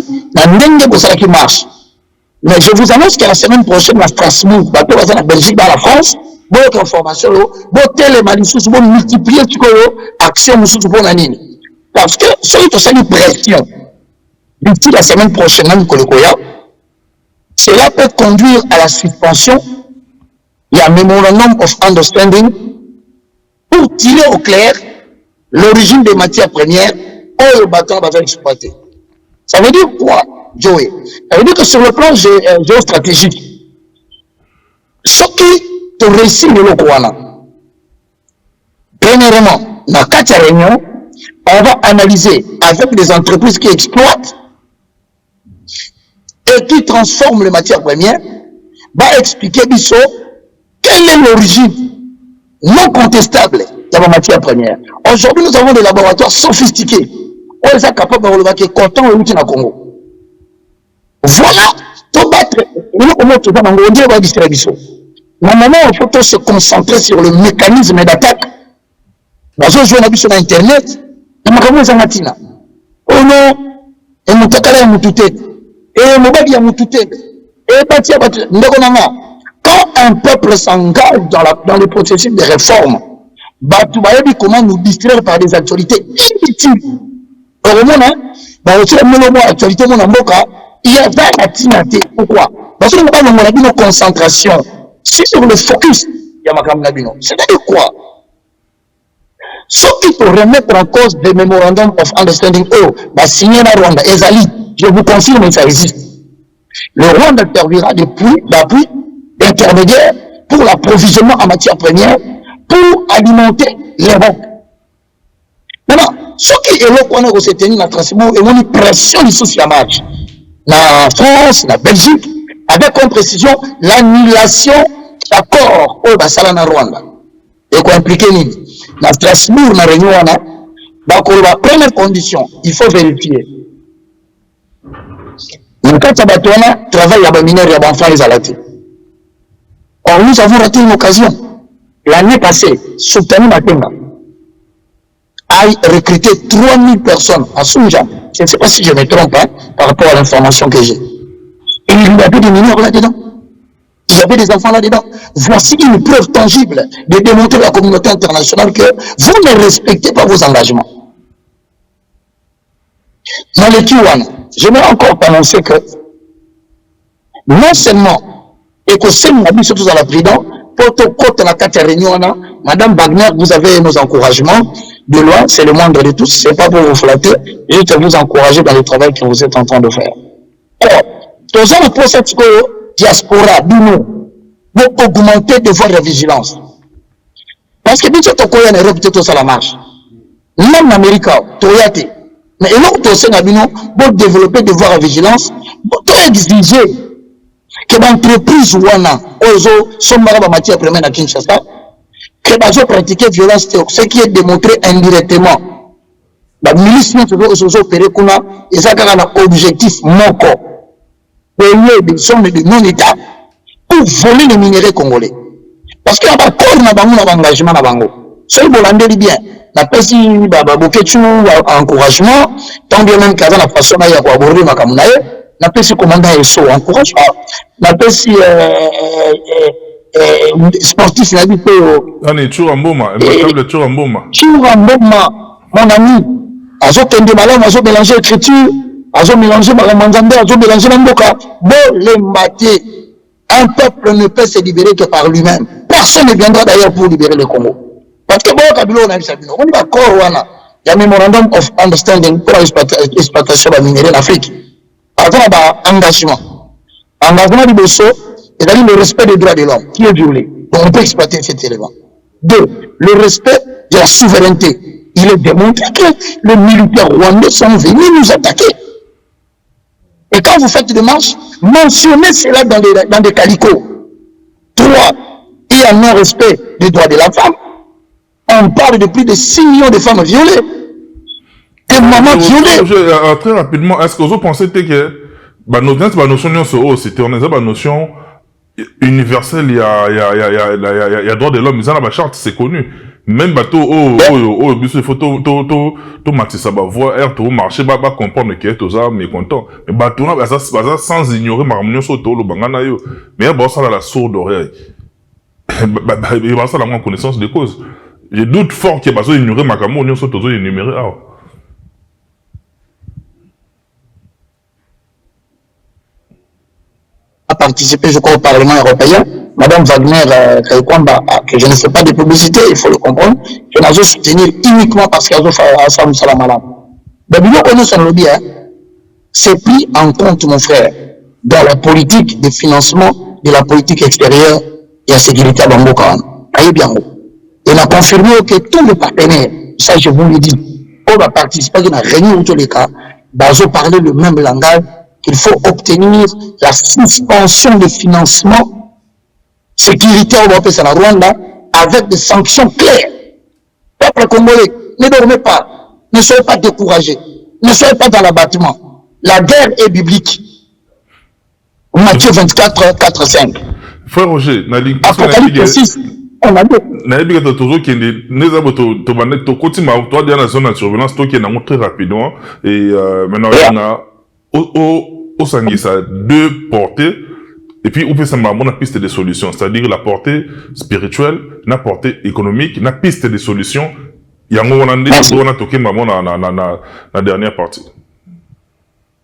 qui marche. Mais je vous annonce que la semaine prochaine à Strasbourg, en Belgique, dans la France, votre information, votre télémalisous, vous multipliez l'action pour l'année. Parce que celui qui a une pression, d'ici la semaine prochaine, cela peut conduire à la suspension. Il y a un Memorandum of Understanding pour tirer au clair l'origine des matières premières où le bâton va exploiter. Ça veut dire quoi, Joey? Ça veut dire que sur le plan géostratégique, ce qui te réussit le Lokwana, premièrement, dans 4 réunions, on va analyser avec des entreprises qui exploitent et qui transforment les matières premières, va expliquer quelle est l'origine non contestable de la matière première. Aujourd'hui, nous avons des laboratoires sophistiqués où ils sont capables de relever que coton est outil dans le Congo. Voilà, tout battre, normalement, il faut se concentrer sur le mécanisme d'attaque. Dans un jeu sur Internet, il y a un oh non, et mon takala est moutouté, et mon babi est moutouté, et quand un peuple s'engage dans le processus de réforme, tu vas dire comment nous distraire par des actualités inutiles. Heureusement, aussi l'actualité de Mboka, il y a la tinate. Pourquoi? Parce que nous avons une concentration sur le focus. C'est-à-dire quoi? Ce qui peut remettre en cause des Memorandum of Understanding, signé à Rwanda, Ezali, je vous confirme que ça existe. Le Rwanda servira d'appui intermédiaire pour l'approvisionnement en matières premières pour alimenter l'Europe. Maintenant, ce qui est là qu'on a tenu dans Strasbourg et une pression du social la France, la Belgique, avec comme précision l'annulation d'accord au Basala Rwanda. Et qu'on implique dans Strasbourg, dans la réunion, donc la première condition, il faut vérifier. Dans le cas de travail à mineur et à enfants les alatés. Or, nous avons raté une occasion. L'année passée, Sultani Matenga a recruté 3000 personnes à Sounja. Je ne sais pas si je me trompe par rapport à l'information que j'ai. Et il y avait des mineurs là-dedans. Il y avait des enfants là-dedans. Voici une preuve tangible de démontrer à la communauté internationale que vous ne respectez pas vos engagements. Dans le Kiwana, je vais encore annoncer que non seulement, et que c'est une habitude surtout à la présidente, pour la 4 réunion, Madame Wagner, vous avez nos encouragements. De loin, c'est le moindre de tous, ce n'est pas pour vous flatter, juste vous encourager dans le travail que vous êtes en train de faire. Alors, tous les processus diaspora, nous, pour augmenter devoir de vigilance. Parce que si tu as en Europe, tout ça la marche. Même en Amérique, Toyota. Mais il faut aussi pour développer devoir de vigilance, pour exiger que l'entreprise Wana, Ozo, Sombara Matière Première à Kinshasa, que l'on pratiquer violence, ce qui est démontré indirectement. La milice nous opéré et ça a un objectif moko. Payer des sommes de non-État pour voler les minéraux congolais. Parce qu'il y a pas de engagement à Bango. Seul Bolandé bien. La pesi Babokechu encouragement, tant bien même qu'à la façon d'aller à aborder ma camonaye, la pesi commandant SO encouragement, la pesi sportif n'a dit que. On est toujours en Boma, toujours en Boma. Toujours en Boma, mon ami. Azo Kende Malam, azo mélanger écriture, azo mélanger Malamandande, azo mélanger Namboka. Bon, les matés. Un peuple ne peut se libérer que par lui-même. Personne ne viendra d'ailleurs pour libérer le Congo. Parce que bon, Kabilo, on a vu ça. On dit d'accord, il y a un memorandum of understanding pour l'exploitation de minerais en Afrique. Avant, il y a un engagement. Engagement du Bosso, c'est-à-dire le respect des droits de l'homme qui est violé. Donc on peut exploiter cet élément. Deux, le respect de la souveraineté. Il est démontré que les militaires rwandais sont venus nous attaquer. Et quand vous faites des marches, mentionnez cela dans des calicots. Trois, il y a un non-respect des droits de la femme. On parle de plus de 6 millions de femmes violées. Des mamans violées. Très rapidement, est-ce que vous pensez que la notion c'était une notion universelle, il y a droit de l'homme, ils ont la charte, c'est connu. Même bateau, il faut tout matissa, voir, tout marcher, comprendre que tout ça, mais content. Mais bateau, sans ignorer ma réunion sur tout le bangana yo. Mais il y a ça la sourde oreille. Il y a ça la connaissance des causes. Je doute fort qu'il y a besoin d'ignorer ma réunion sur tout ça, énuméré. A participé, je crois, au Parlement européen. Madame Wagner, que je ne fais pas de publicité, il faut le comprendre, que nous allons soutenir uniquement parce qu'elle a fait ça, Salam Alam. Mais bien connu son lobby, c'est pris en compte, mon frère, dans la politique de financement de la politique extérieure et la sécurité à Bamboka. Et on a confirmé que tous les partenaires, ça je vous le dis, on va participer à une réunion où tous les cas, ils parler le même langage, qu'il faut obtenir la suspension de financement sécuritaire au Rwanda avec des sanctions claires. Peuple congolais, ne dormez pas, ne soyez pas découragés, ne soyez pas dans l'abattement. La guerre est biblique. Matthieu 24, 4, 5. Frère Roger, Apocalypse 6, on a dit. Très rapidement et maintenant on a au Sangisa deux portées et puis on peut s'embarquer une piste de solutions, c'est-à-dire la portée spirituelle, la portée économique, la piste de solutions. Il y a un toqué maman la dernière partie.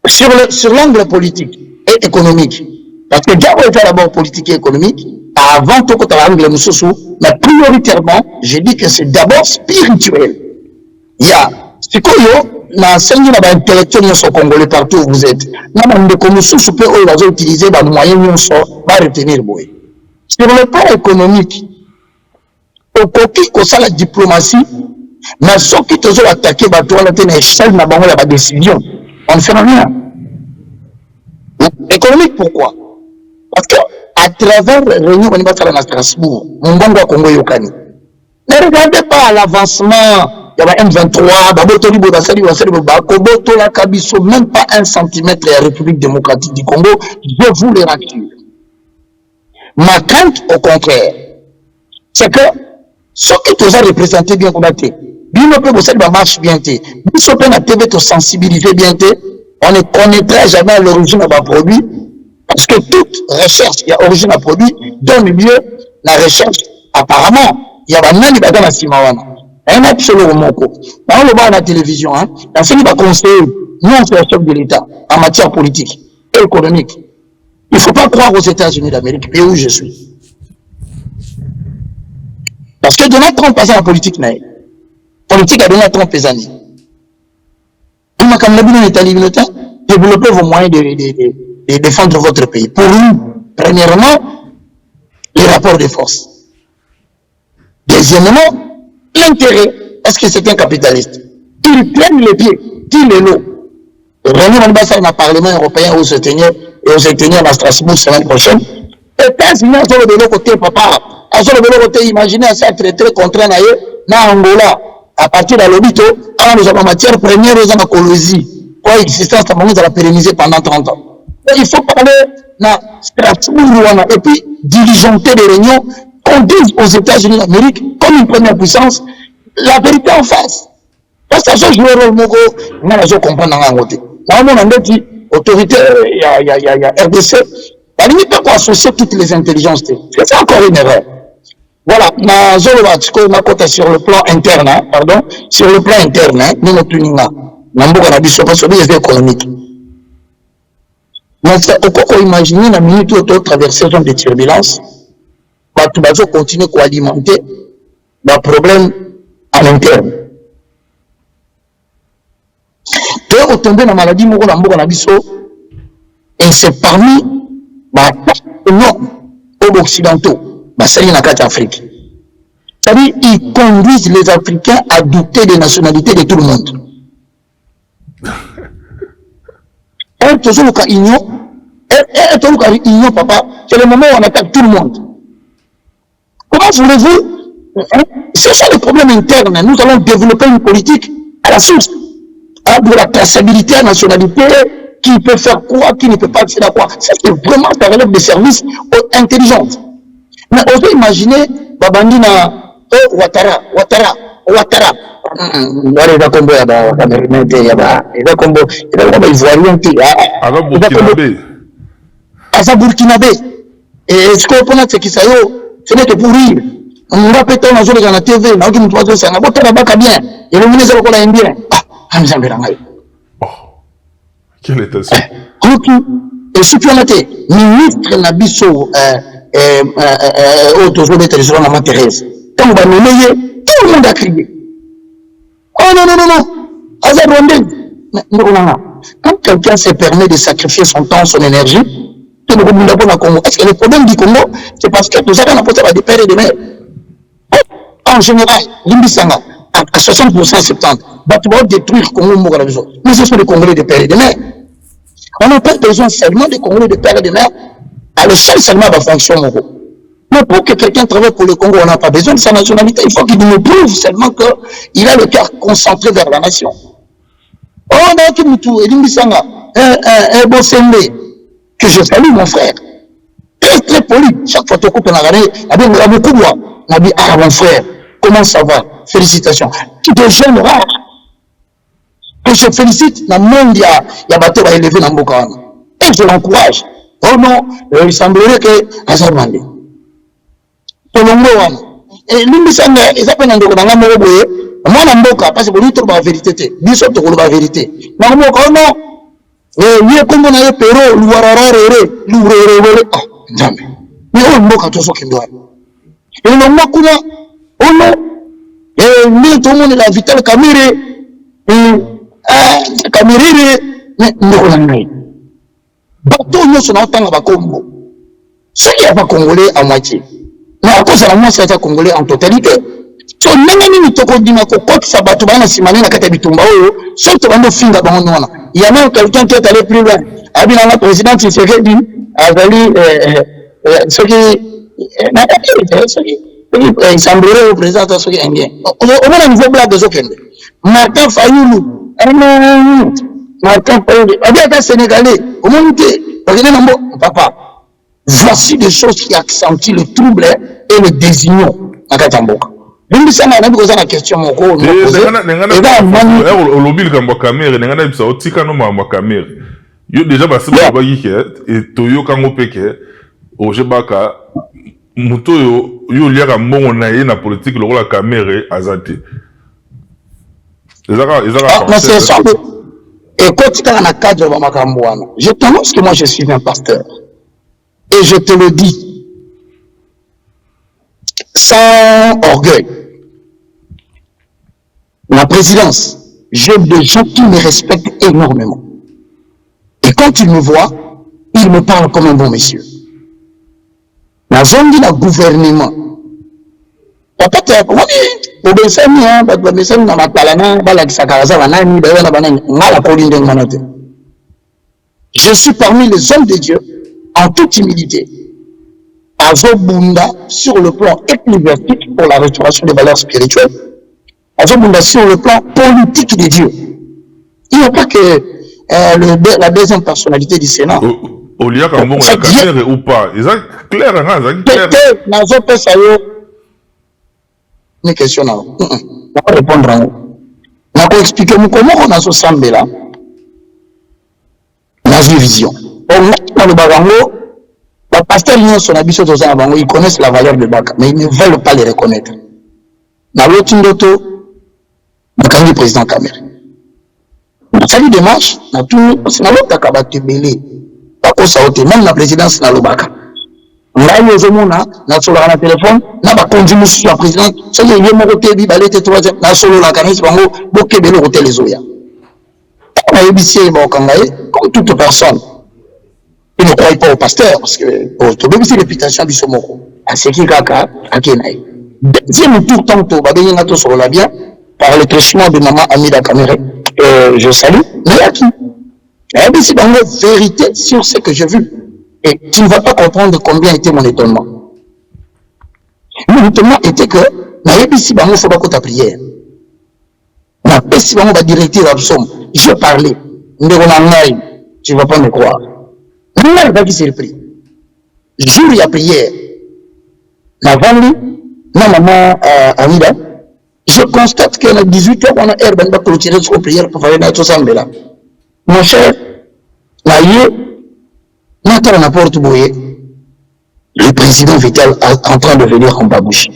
Sur l'angle politique et économique, parce que Gabo était d'abord politique et économique, avant tout quand on a l'angle Moussoussou, mais prioritairement, j'ai dit que c'est d'abord spirituel. Il y a ce que l'enseignement intellectuel au Congolais partout où vous êtes. On va utiliser les moyens pour retenir. Sur le plan économique, au coquille, ça la diplomatie, mais ceux qui ont attaqué, la décision. On ne fait rien. Économique, pourquoi? Parce que à travers la réunion on va faire à Strasbourg, on va Congo Yokani. Ne regardez pas l'avancement. Il y a M23, même pas 1 centimètre de la République démocratique du Congo, je vous le rassure. Ma crainte, au contraire, c'est que ceux qui ont représenté bien combattu, bien peut vous la marche bien té, bien peut la TV te sensibiliser bien té, on ne connaîtra jamais l'origine de un produit, parce que toute recherche qui a origine d'un produit donne lieu à la recherche. Apparemment, il y a un nani dans la Simawana. Un absolument moko. Dans le bas de la télévision, dans ce qui va conseiller, nous, on fait le chef de l'État en matière politique et économique. Il ne faut pas croire aux États-Unis d'Amérique, pays où je suis. Parce que Donald Trump passe à la politique, politique à Donald Trump les années. Développez vos moyens de défendre votre pays. Pour nous, premièrement, les rapports de force. Deuxièmement, l'intérêt, est-ce que c'est un capitaliste? Il prenne les pieds, il est l'eau. René Manbassa dans le Parlement européen où se tenait et on se tenir à Strasbourg la semaine prochaine. États-Unis, à le côté, papa, à le côté, imaginez, à ça, très contraint, na Angola, à partir de l'obito, nous avons matière première, nous avons colonie, pour l'existence, nous allons pérenniser pendant 30 ans. Il faut parler na Strasbourg, et puis diligenter des réunions, qu'on dise aux États-Unis d'Amérique, comme une première puissance, la vérité en face. Parce que ça joue le rôle, on a comprendre dans la côté. Normalement, on a dit, autorité, il y a RDC, la limite pas associer toutes les intelligences. C'est encore une erreur. Voilà, ma côté sur le plan interne, pardon, sur le plan interne, nous nous tenons là. Nous avons sur les économiques. Mais on peut imaginer la minute où on traverse zone de turbulence, tu vas continuer à alimenter le problème à l'interne. Tu es tombé dans la maladie, et c'est parmi les occidentaux, c'est en Afrique. C'est-à-dire qu'ils conduisent les Africains à douter des nationalités de tout le monde. Toujours le cas union, papa, c'est le moment où on attaque tout le monde. Comment voulez-vous? C'est ça le problème interne. Nous allons développer une politique à la source, de la traçabilité à la nationalité, qui peut faire quoi, qui ne peut pas accéder à quoi. Ça, c'est vraiment, ça relève des services intelligents. Mais on peut imaginer, Babandina, Ouattara. Il va combo, il va combo, Burkinabé. Et ce qu'on peut dire, c'est que ça ce n'est que pour rire. On va péter dans la TV, on va dire que ça n'a pas bien. Et le ministre de l'Indien. Quelle est ça? Et si tu en as été, ministre Nabisso, toujours d'être sur la Thérèse. Quand on va nommer, tout le monde a crié. Oh non, Azar Rwandais. Quand quelqu'un se permet de sacrifier son temps, son énergie, est-ce que le problème du Congo, c'est parce que tout ça, on a posé des pères et des mères. En général, l'Imbissanga, à 60%, 70%, tu vas détruire le Congo, mais ce sont les Congolais de pères et de mères. On n'a pas besoin seulement des Congolais de pères et de mères, à l'échelle seulement de la fonction. Mais pour que quelqu'un travaille pour le Congo, on n'a pas besoin de sa nationalité. Il faut qu'il nous prouve seulement qu'il a le cœur concentré vers la nation. Oh, on a tout, Elimbissanga, Bosembe, que je salue mon frère. Très très poli. Chaque fois que tu coupes la rallye, on a beaucoup de voix. On a dit, ah mon frère, comment ça va? Félicitations. Des jeunes rares. Que je félicite, dans le monde, il y a bateau à élever dans Bokan. Et je l'encourage. Oh non, il semblerait que Azar Mandé. Et l'Imbissanga, ils appellent un document, moi, Namboka, parce que vous dites la vérité. Vous dites la vérité. Oh non. Il y a comme on a Péro, l'ouararare, jamais. Mais on moque tout ce qu'il doit. Et on moque, oh non. Et nous, tout le monde est la vitale Caméré. Caméré, mais nous, bateau, nous sommes en temps à Congo. Ce qui n'est pas congolais à moitié. Mais à cause de la moitié, c'est congolais en totalité. So, nani tokondima ko kotsa bato bana simani na kata bitumba oyo, surtout bando finga bango wana. Il y a même quelqu'un qui est allé plus loin. Abina la président Tshisekedi azali ce qui il semblerait au président ce qui indien. On a un niveau blague de Zokende. Martin Fayoulou. Martin Fayoulou. Abia Sénégalais. Comment on dit? Papa. Voici des choses qui accentuent le trouble et le désignon à Katamboka. L'Imbissanga a posé la question mon rôle. Déjà parce que et Toyo Kango Peke au Jebaka Muto yo liaka mbongo na ye na politique le la caméra azati. C'est ça. Et quand tu as un cadre de Makamboana, je t'annonce que moi je suis un pasteur. Et je te le dis sans orgueil. La présidence, j'ai des gens qui me respectent énormément. Et quand ils me voient, ils me parlent comme un bon monsieur. La zone du gouvernement. Papa, tu as dit, au Bessani, au Bessani, dans la Talana, dans la Sakaraza, dans la Nani, dans la Colline de Manote. Je suis parmi les hommes de Dieu, en toute humilité, à Zobunda sur le plan ecclésiastique pour la restauration des valeurs spirituelles, à Zobunda sur le plan politique de Dieu. Il n'y a pas que la deuxième personnalité du Sénat. Au lieu d'un bon clair ou pas, ils ont clair, peut-être dans un peu ça mes questions là. On va répondre en haut. On va expliquer comment on a ce sambe là. Dans une vision. Dans le Bagango, les pasteurs ils connaissent la valeur de Baka, mais ils ne veulent pas les reconnaître. Dans l'autre Ndoto, le président Cameroun. Ça lui démarche, dans tout, c'est dans l'autre Kabate Belé. Pas qu'on s'aote, même la présidence dans le Baka. Là, il y a des gens qui ont un téléphone, n'a pas conduit sur la présidence. Ça y est, il y a un côté, il y a un troisième, il y a solo la canisse, il y a un côté les oya. On a ébissé, comme toute personne. Ils ne croient pas au pasteur, parce que, pour c'est réputation du Somoro. À ce qui est kaka, à Kenaï. Deuxième tour, tantôt, Babénato sur la bien, par le prêchement de maman Amida Kamere, je salue, mais à qui? C'est dans la vérité sur ce que j'ai vu. Et tu ne vas pas comprendre combien était mon étonnement. Mon étonnement était que, si il faut pas ta prière. Si on va directer l'absomme, je parlais, tu ne vas pas me croire. Il n'y a pas qui s'est pris. Jour il y a prière. Avant lui, ma maman Amida, je constate qu'à 18h, on a air de clôturer sur prière pour faire notre sambe là. Mon cher, là, le président Vital est en train de venir en babouche.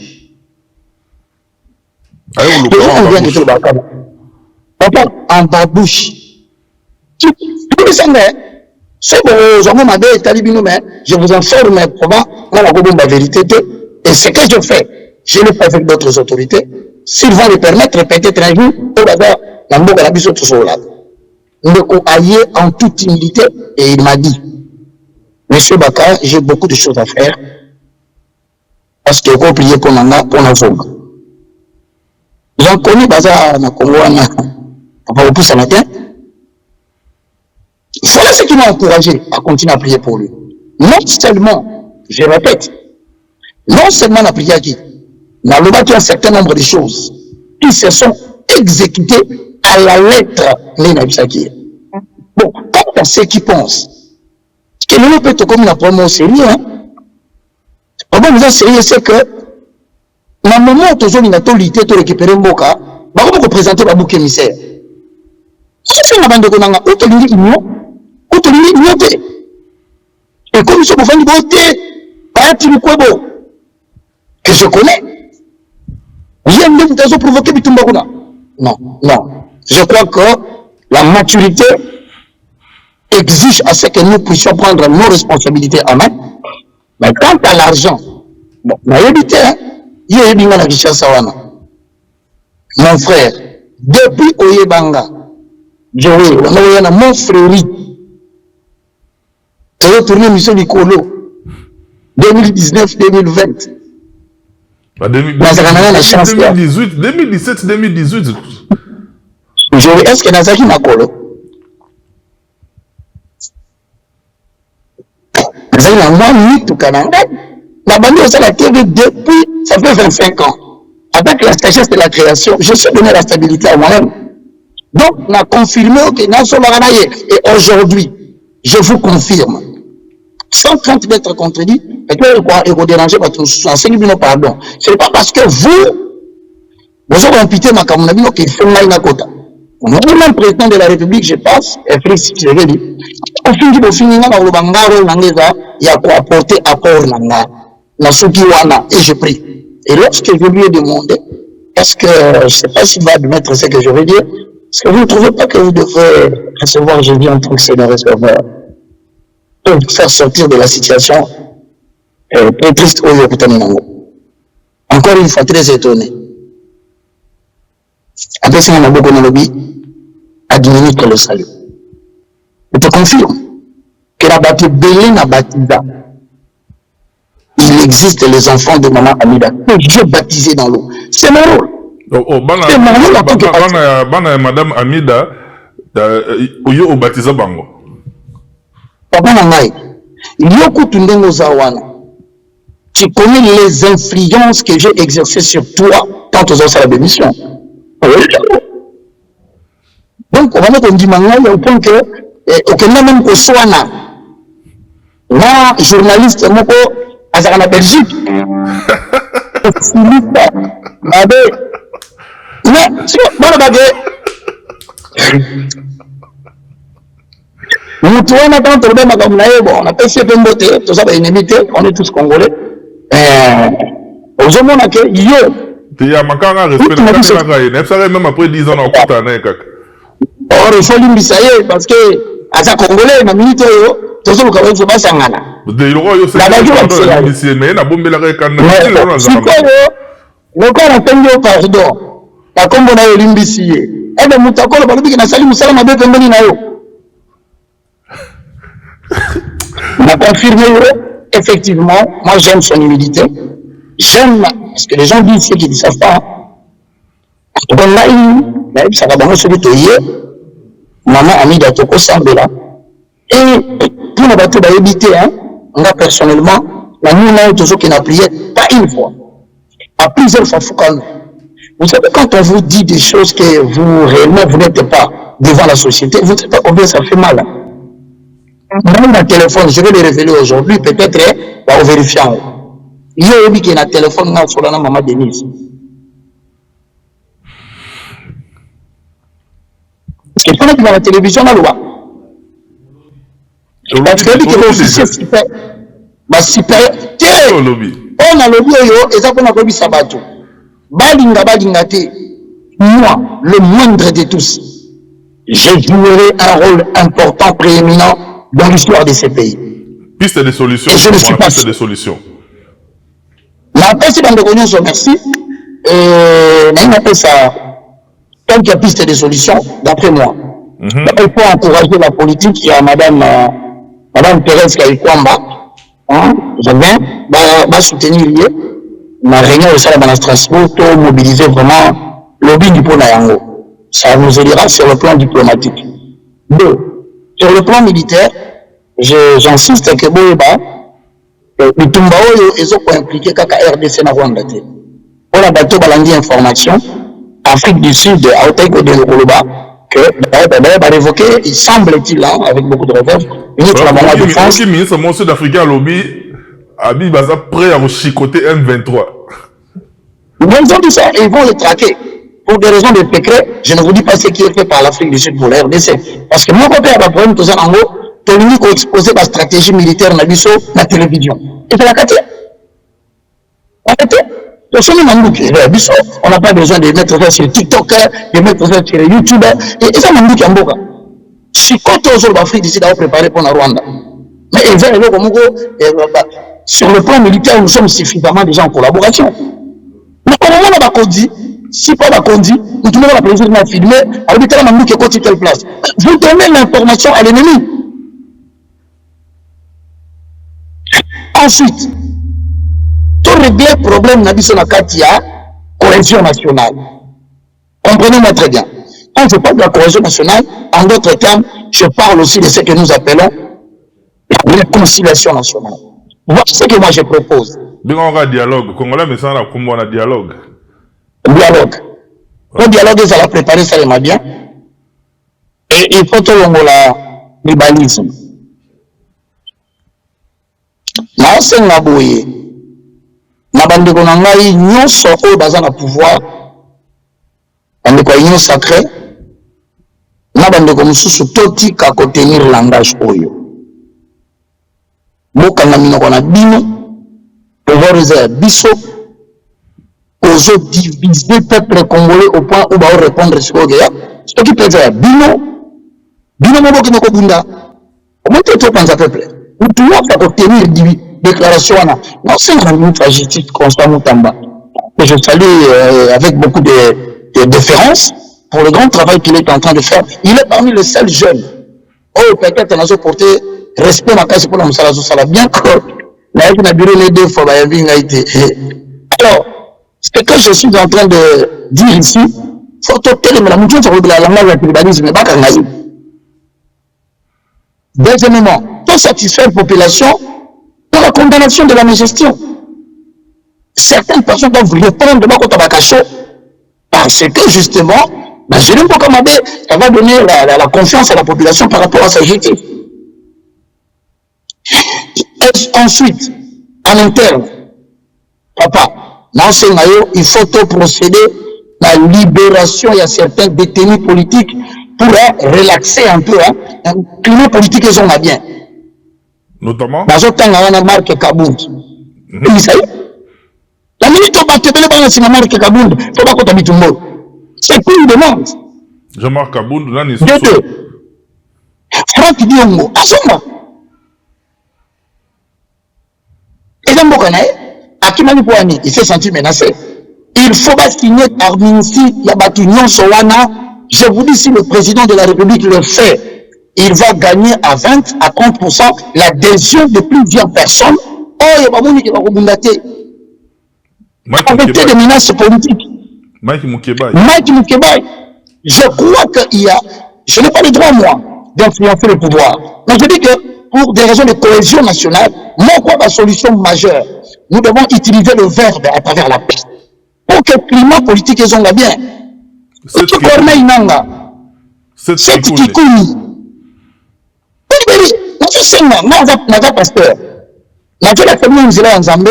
On parle en babouche. C'est bon, je vous informe, la vérité. Et ce que je fais, je le fais avec d'autres autorités. S'ils vont le permettre, peut-être un jour, on aillé en toute humilité et il m'a dit, Monsieur Baka, j'ai beaucoup de choses à faire parce que vous priez pour la vogue. J'en connais Baza na Congo, papa vous pousse matin. Voilà ce qui m'a encouragé à continuer à prier pour lui. Non seulement, je répète, non seulement la prière qui, dans le bâti un certain nombre de choses qui se sont exécutées à la lettre les Nabisaki. Bon, quant à ceux qui pensent que nous peut être comme la promo sérieux, problème sérieux, c'est que dans le moment où tu as une autorité pour récupérer Mboka, tu vas représenter le bouc émissaire. Si tu as une bande de Konanga, où tu as une union, où tu as une unité. Et comme ils sont pour faire une beauté, que je connais, rien ne t'a provoqué Bitumbakuna. Non, non. Je crois que la maturité exige à ce que nous puissions prendre nos responsabilités en main. Mais quant à l'argent, bon, mon frère, depuis Oyebanga, Joey, on a mon frère, et retourné mission du Colo, 2019-2020. 2018, 2017, 2018. Est-ce que Nazaki m'a collé? Nazaki m'a mis tout Canada. La bande de la TV depuis, ça fait 25 ans. Avec la sagesse de la création, je suis donné la stabilité à moi-même. Donc, on a confirmé que nous sommes et aujourd'hui, je vous confirme, sans crainte d'être contredit, et que vous déranger par tout ça, pardon. Ce n'est pas parce que vous avez imputé ma camarade qui fait une quota. Même président de la République, je pense, et Félix Tshisekedi, au fin du il y a quoi apporter apport et je prie. Et lorsque je lui ai demandé, est-ce que, je ne sais pas s'il va admettre ce que je veux dire, est-ce que vous ne trouvez pas que vous devez recevoir Jésus en tant que Seigneur et Sauveur pour vous faire sortir de la situation très triste où vous êtes. Encore une fois, très étonné. Après ça, on a beaucoup de lobby. Administre le salut. Je te confirme que la bâtie Bélé n'a baptisé. Il existe les enfants de maman Amida que j'ai baptisé dans l'eau. C'est mon rôle. C'est mon rôle en tant que pasteur. Madame Amida, au baptisé bango. Papa Nangai, il y a beaucoup de Zawana. Tu connais les influences que j'ai exercées sur toi quand tu as la démission. Donc, on va mettre un dimanche au point que, aucun même que soit là. Moi, journaliste, moi, à la Belgique. Mais, si moi, le bagage. Nous, tu vois, maintenant, tu vois, on a pas fait de beauté, tout ça, on est tous congolais. Aux hommes, on a que, yo. Tu as manqué un respect, même après 10 ans, on a compté. Or, il faut l'imbisayer, parce que, à sa congolais, ma minute, tout ça, le congolais, c'est pas sangana. De l'euro, yo, c'est la mais la bombe, la récane, le corps a fait pardon. La combo na yo limbisiye. Et bien, moutako, le balobi qui n'a sali moussala ma bête mbeni na yo. On a confirmé, effectivement, moi j'aime son humilité. J'aime, parce que les gens disent ce qu'ils ne savent pas. Donc là, ça va dans celui de hier. Maman a mis d'Atoko Sambela. Et pour le bateau d'éviter, moi personnellement, la nuit, on a toujours qui n'a prié, pas une fois. À plusieurs fois, vous savez, quand on vous dit des choses que vous réellement vous n'êtes pas devant la société, vous ne savez pas combien ça fait mal. Même le téléphone, je vais le révéler aujourd'hui, peut-être, on va vérifier. Il y a eu un téléphone sur la maman Denise. Parce que pendant que dans la télévision, on a le droit. Parce que lui qui est officier super. On a le lobby, et ça qu'on a remis Sabato. Balinga te, moi, le moindre de tous, je jouerai un rôle important, prééminent dans l'histoire de ces pays. Piste de solutions. Et je ne suis pas piste de solutions. La peste dans le Cognon, merci. On appelle ça, tant qu'il y a piste de solutions, d'après moi. Il faut encourager la politique. Il y a Madame Thérèse Kaïkwamba, va soutenir lié. Ma réunion au Salon de Strasbourg, pour mobiliser vraiment le lobby du Pôle Nayango. Ça nous aidera sur le plan diplomatique. Deux, sur le plan militaire, j'insiste que Boeba, le Tumbao, ils ont impliqué Kaka RDC na Rwanda. Pour la bateau balandi information, Afrique du Sud, à Otaïko de Koloba, que va révoquer, il semble-t-il, avec beaucoup de réserves, une autre la défense. Le ministre sud-africain lobby, Abi Baza prêt à chicoter M23. Ils ont dit ça et ils vont le traquer. Pour des raisons de secret, je ne vous dis pas ce qui est fait par l'Afrique du Sud pour la RDC. Parce que mon côté a un problème, tout ça en haut, tout le monde a exposé la stratégie militaire dans la télévision. Et c'est la caté. On n'a pas besoin de mettre ça sur TikTok, de mettre ça sur YouTube. Et ça m'a dit qu'il y a un beau. Si quand on a l'Afrique du Sud a préparé pour la Rwanda. Mais sur le plan militaire, nous sommes suffisamment déjà en collaboration. Mais comment on a pas dit, si pas pas dit, nous tout le monde a plaisir de filmer, alors que la mamie qui est telle place. Vous donnez l'information à l'ennemi. Ensuite, pour régler le problème, n'a dit la Katia, cohésion nationale. Comprenez-moi très bien. Quand je parle de la cohésion nationale, en d'autres termes, je parle aussi de ce que nous appelons la réconciliation nationale. Voilà ce que moi je propose. On a dialogue. Congolais, mais ça, on a dialogue. Dialogue. Le dialogue, ça va préparer, ça va bien. Et il faut que le tribalisme. Na senga boye. Na bande konangai nyonso oyo baza na pouvoir. Bande ko union sacré. Na bande ko mususu toti ka ko tenir langage oyo. Moka na minoko na bino. Pouvoir eza biso. Ozo diviser peuple congolais au point où va répondre sur le gars. Ce qui peut dire bino. Bino mo boki noko bunda. Comment tu penses peuple? Ou tu vas tenir une déclaration non, c'est une minute à justice Constant Moutamba. Que je salue avec beaucoup de déférence pour le grand travail qu'il est en train de faire. Il est parmi les seuls jeunes. Oh, peut-être qu'on a porté respect à la case pour la Moussala Sala. Bien que la vie n'a duré les deux fois, la vie a été. Alors, ce que je suis en train de dire ici, faut que la mouture sur la langue du tribalisme, mais pas quand même. Deuxièmement, Comment satisfaire la population pour la condamnation de la mégestion? Certaines personnes doivent répondre de Bako Tabakacho parce que justement, je n'aime pas comment ça va donner la confiance à la population par rapport à sa justice. Ensuite, en interne, papa, il faut procéder à la libération. Il y a certains détenus politiques pour relaxer un peu. Un climat politique, ils ont bien. Notamment Marc Kabound. La minute où tu as Marc Kabound, il faut pas que tu habites le c'est quoi une demande? Jean-Marc Kabound, là, n'est-ce pas Franck Diongo, Azoma. Et dans Bokanae, Akimani Pouani, il s'est senti menacé. Il faut signer Arminsi Yabatunion Sowana. Je vous dis, si le président de la République le fait, il va gagner à 20 à 30% l'adhésion de plusieurs personnes. Oh, il y a pas de qui va rebondater. Avec des menaces politiques. Mike Moukebaï. Je crois qu'il y a. Je n'ai pas le droit, moi, d'influencer le pouvoir. Mais je dis que pour des raisons de cohésion nationale, moi, quoi, la solution majeure, nous devons utiliser le verbe à travers la paix. Pour que le climat politique est bien. C'est Corneille Nanga. C'est Kikouni. Je sais, moi, pasteur. Je suis la famille en Zambie,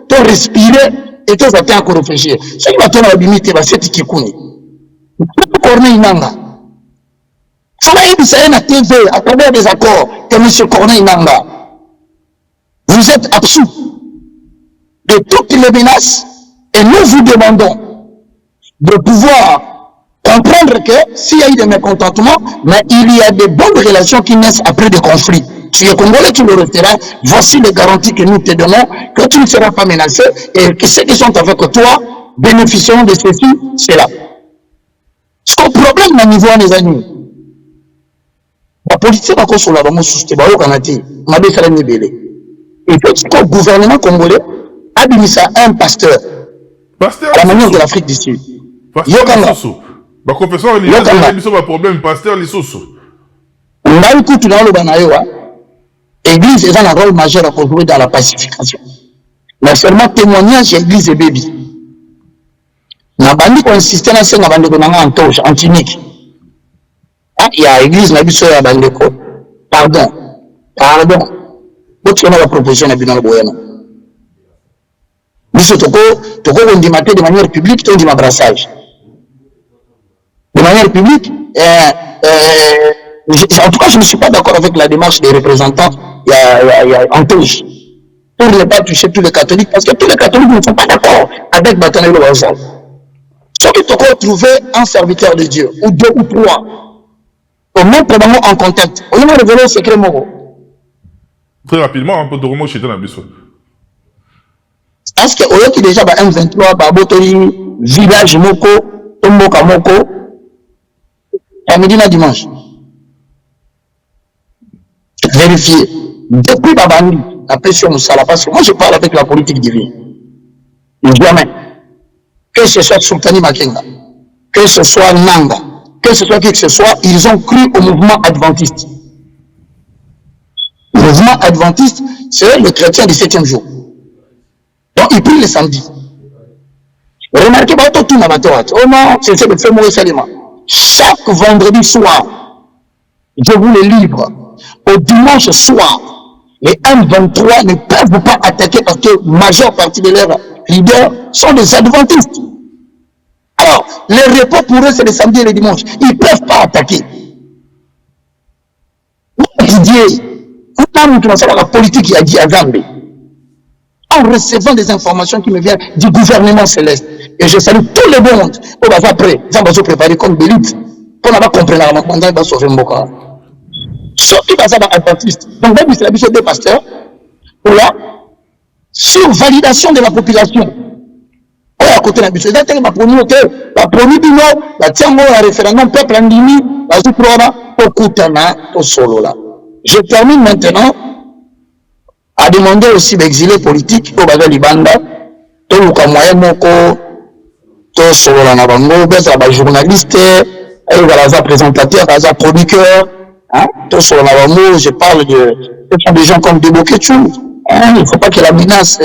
pour respirer et tout ça encore réfléchir. Ce qui va tourner à limite, c'est Kikouni. Corneille Nanga. Ça y est, TV, à travers des accords, que M. Corneille Nanga. Vous êtes absous de toutes les menaces et nous vous demandons de pouvoir comprendre que s'il y a eu des mécontentements, mais il y a de bonnes relations qui naissent après des conflits. Tu es congolais, tu le resteras. Voici les garanties que nous te donnons, que tu ne seras pas menacé et que ceux qui sont avec toi bénéficieront de ceci, c'est là. Ce qu'on problème au niveau des amis, la politique va construire la société, il faut que le gouvernement congolais administre un pasteur à la manière de l'Afrique du Sud. Le professeur, il y a un problème, pasteur, les sous. L'église est un rôle majeur à jouer dans la pacification. Mais seulement témoignage, l'église est bébé. Na bandi ko insister na senga bandi ko nanga antoche antinique. Il y a l'église na biso ya bandi ko. Pardon. Botu na la proposition na bino boyana. Biso toko ondimate de manière publique, to ndima brassage. De manière publique, en tout cas, je ne suis pas d'accord avec la démarche des représentants. Il y a Antoche. Pour ne pas toucher tous les catholiques, parce que tous les catholiques ne sont pas d'accord avec Batanelo ensemble. Ceux qui te trouver un serviteur de Dieu, ou deux ou trois, au moins probablement en contact. On va révéler le secret moro. Très rapidement, un peu de remous chez toi, est-ce que au lieu qui déjà M23, Babotori, village Moko, Tomboka Moko, samedi dimanche. Vérifier. Depuis Babani, la pression Moussala, parce que moi je parle avec la politique divine. Jamais. Que ce soit Sultani Makenga, que ce soit Nanga, que ce soit qui que ce soit, ils ont cru au mouvement adventiste. Le mouvement adventiste, c'est le chrétien du 7e jour. Donc il prie le samedi. Remarquez pas tout le monde. Oh non, c'est le fait mourir seulement. Chaque vendredi soir, je vous le livre. Au dimanche soir, les M23 ne peuvent pas attaquer parce que la majeure partie de leurs leaders sont des adventistes. Alors, les repos pour eux, c'est le samedi et le dimanche. Ils ne peuvent pas attaquer. Didier, la politique qui a dit à Zambie, en recevant des informations qui me viennent du gouvernement céleste, et je salue tout le monde, on va après, ça va se préparer comme d'élite, pour ne pas comprendre la mandate, il va sauver Mboka. Surtout dans un adventiste. Donc, c'est la mission des pasteurs, là, sur validation de la population. À côté de la mission, c'est la première la première la tienne, la référendum, peuple andimi, la sous-programme, au Koutana, au solo là. Je termine maintenant à demander aussi d'exilés politiques au Baga Libanda, tout le Kamoye Moko, tout solo là, Nabango, les journalistes, les présentateur, les producteur, Hein? Sur la je parle de des gens comme Deboketchou. Il ne faut pas que la menace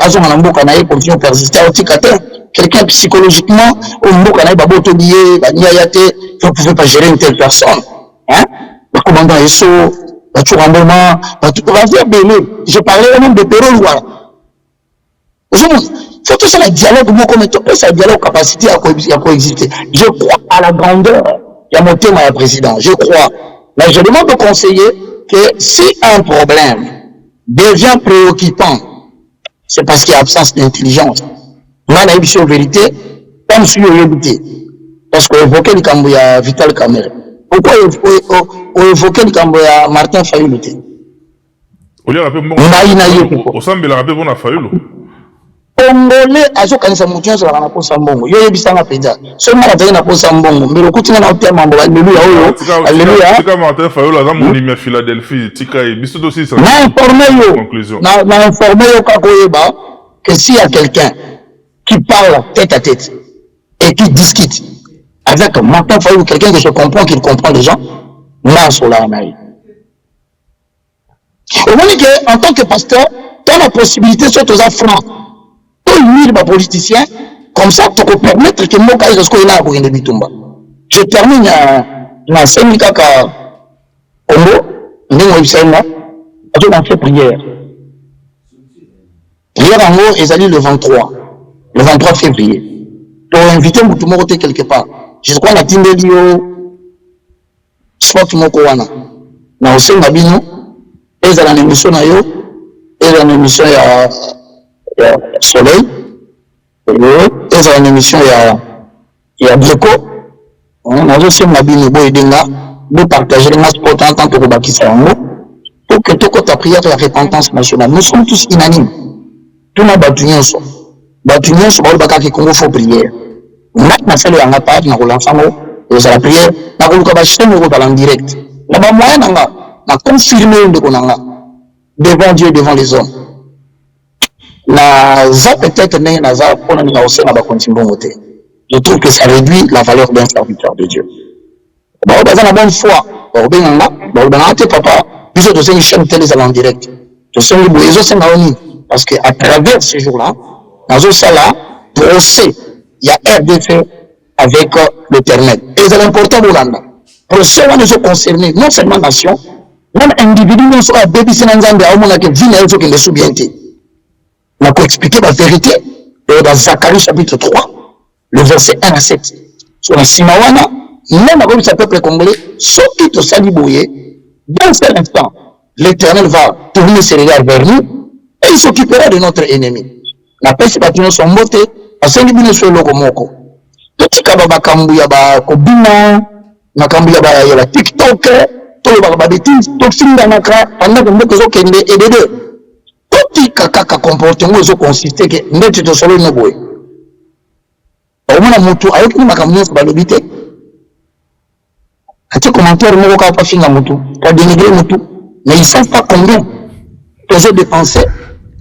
Azon Alambo Kanaï continue à persister au Tikater. Quelqu'un psychologiquement, au Mbo Kanaï Baboto Bié, Baniayate, vous ne pouvez pas gérer une telle personne. Hein? Le commandant Esso, Batouramoma, je parlais même de Pérol, voilà. Il faut tout ça, le dialogue, ça dialogue capacité à coexister. Je crois à la grandeur. Il y a mon thème à la président. Je crois. Mais je demande au conseiller que si un problème devient préoccupant, c'est parce qu'il y a absence d'intelligence. Moi, la vérité, comme si on évité. Parce qu'on évoquait le Cambouya Vital Kamere. Pourquoi on évoquait le Cambouya Martin Fayoulou? Au sein de la rappel, on a Fayoulou. Congolais azokanisa mutu nyonso na posa mbongo yo yebisanga penza seulement azali na posa mbongo mais lokuti na otema mbongo alléluia oyo alléluia tika Martin Fayoulou aza monimi ya Philadelphie tika biso dossier ça na informé yo kako yeba que s'il y a quelqu'un qui parle tête à tête et qui discute avec Martin Fayoulou, quelqu'un que je comprends, qu'il comprend les gens, moi sur la maille. Au moment que en tant que pasteur tu as la possibilité sur tes francs les politiciens, comme ça, pour permettre que moi, je termine dans 5 kaka Congo, nous fait prière. Prière en haut, ils allaient le 23 février. Pour inviter tout le monde quelque part. Je crois que la Tindelio, sport Mokowana. Dans le Sengabino, ils allaient en émission, ils en émission Soleil, et ils ont une émission, il y a Bleco, on a aussi ma bine de partager les sport en tant que Robakissa pour que tout ta prière la repentance nationale. Nous sommes tous unanimes. Tout le monde battu sur le Baka qui Congo faut prière. Maintenant, c'est le Angapad, dans l'enfant, la prière, dans le chaîne en direct. Là-bas, moi, on a confirmé devant Dieu, devant les hommes. Peut-être je trouve que ça réduit la valeur d'un serviteur de Dieu. Dans la bonne foi, papa, plusieurs une chaîne télé en direct. Parce qu'à travers ces jours-là, dans ce là procès, il y a RDF avec l'Éternel. Et c'est important pour l'Anda. Procès, on est concerné, non seulement nation, même individu, non seulement bébé, c'est un zambé, on a que vine, qui est sous-bienté. On a expliqué la vérité dans Zacharie chapitre 3, le verset 1 à 7. Sur la Simawana, même avec ce peuple congolais, ceux qui te salibouillent, dans cet instant, l'Éternel va tourner ses regards vers nous et il s'occupera de notre ennemi. La paix, c'est pas que nous sommes votés, parce que nous sommes le Moko. Tout ce qui est Kambuya, Kobina, Makambuya, TikTok, tout le bêtise, tout le film d'Anaka, pendant que nous sommes et des deux. Tout kaka comportement ils ont consisté que net de solo no boy. Au moins mutu avec ni makamyo balobité. Ati commentaire mo ka pas finga mutu, ka dénigrer mutu, mais ils savent pas combien ils ont dépensé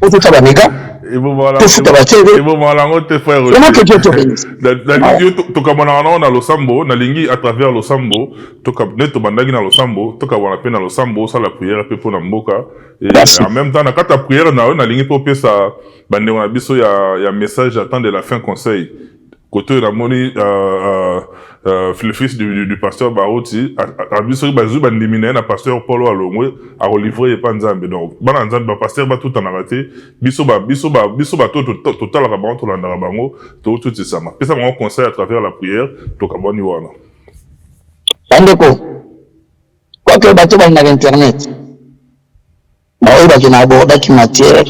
pour tout ça les gars. Et vous voilà. Et vous voilà on te frère. Comment que Dieu te bénisse. To kamona na lo sambo na lingi à travers lo sambo, to ka neto bandagi na lo sambo, to ka wana pe na lo sambo, ça la prière pe pour na mboka. Et en même temps, quand ta prière na ligne pour ça, bande on a biso ya message attend de la fin conseil. Côté la moni le fils du pasteur Barouti a biso bazu bandimine na pasteur Paulo Alongwe a relivrer pas nzambe donc bana nzambe pasteur ba tout en arrêté biso ba total la banto la ndarabango tout ça ma pesa mon conseil à travers la prière to kaboni wana. Bandeko. Quoi que bato ba na internet. Qui matière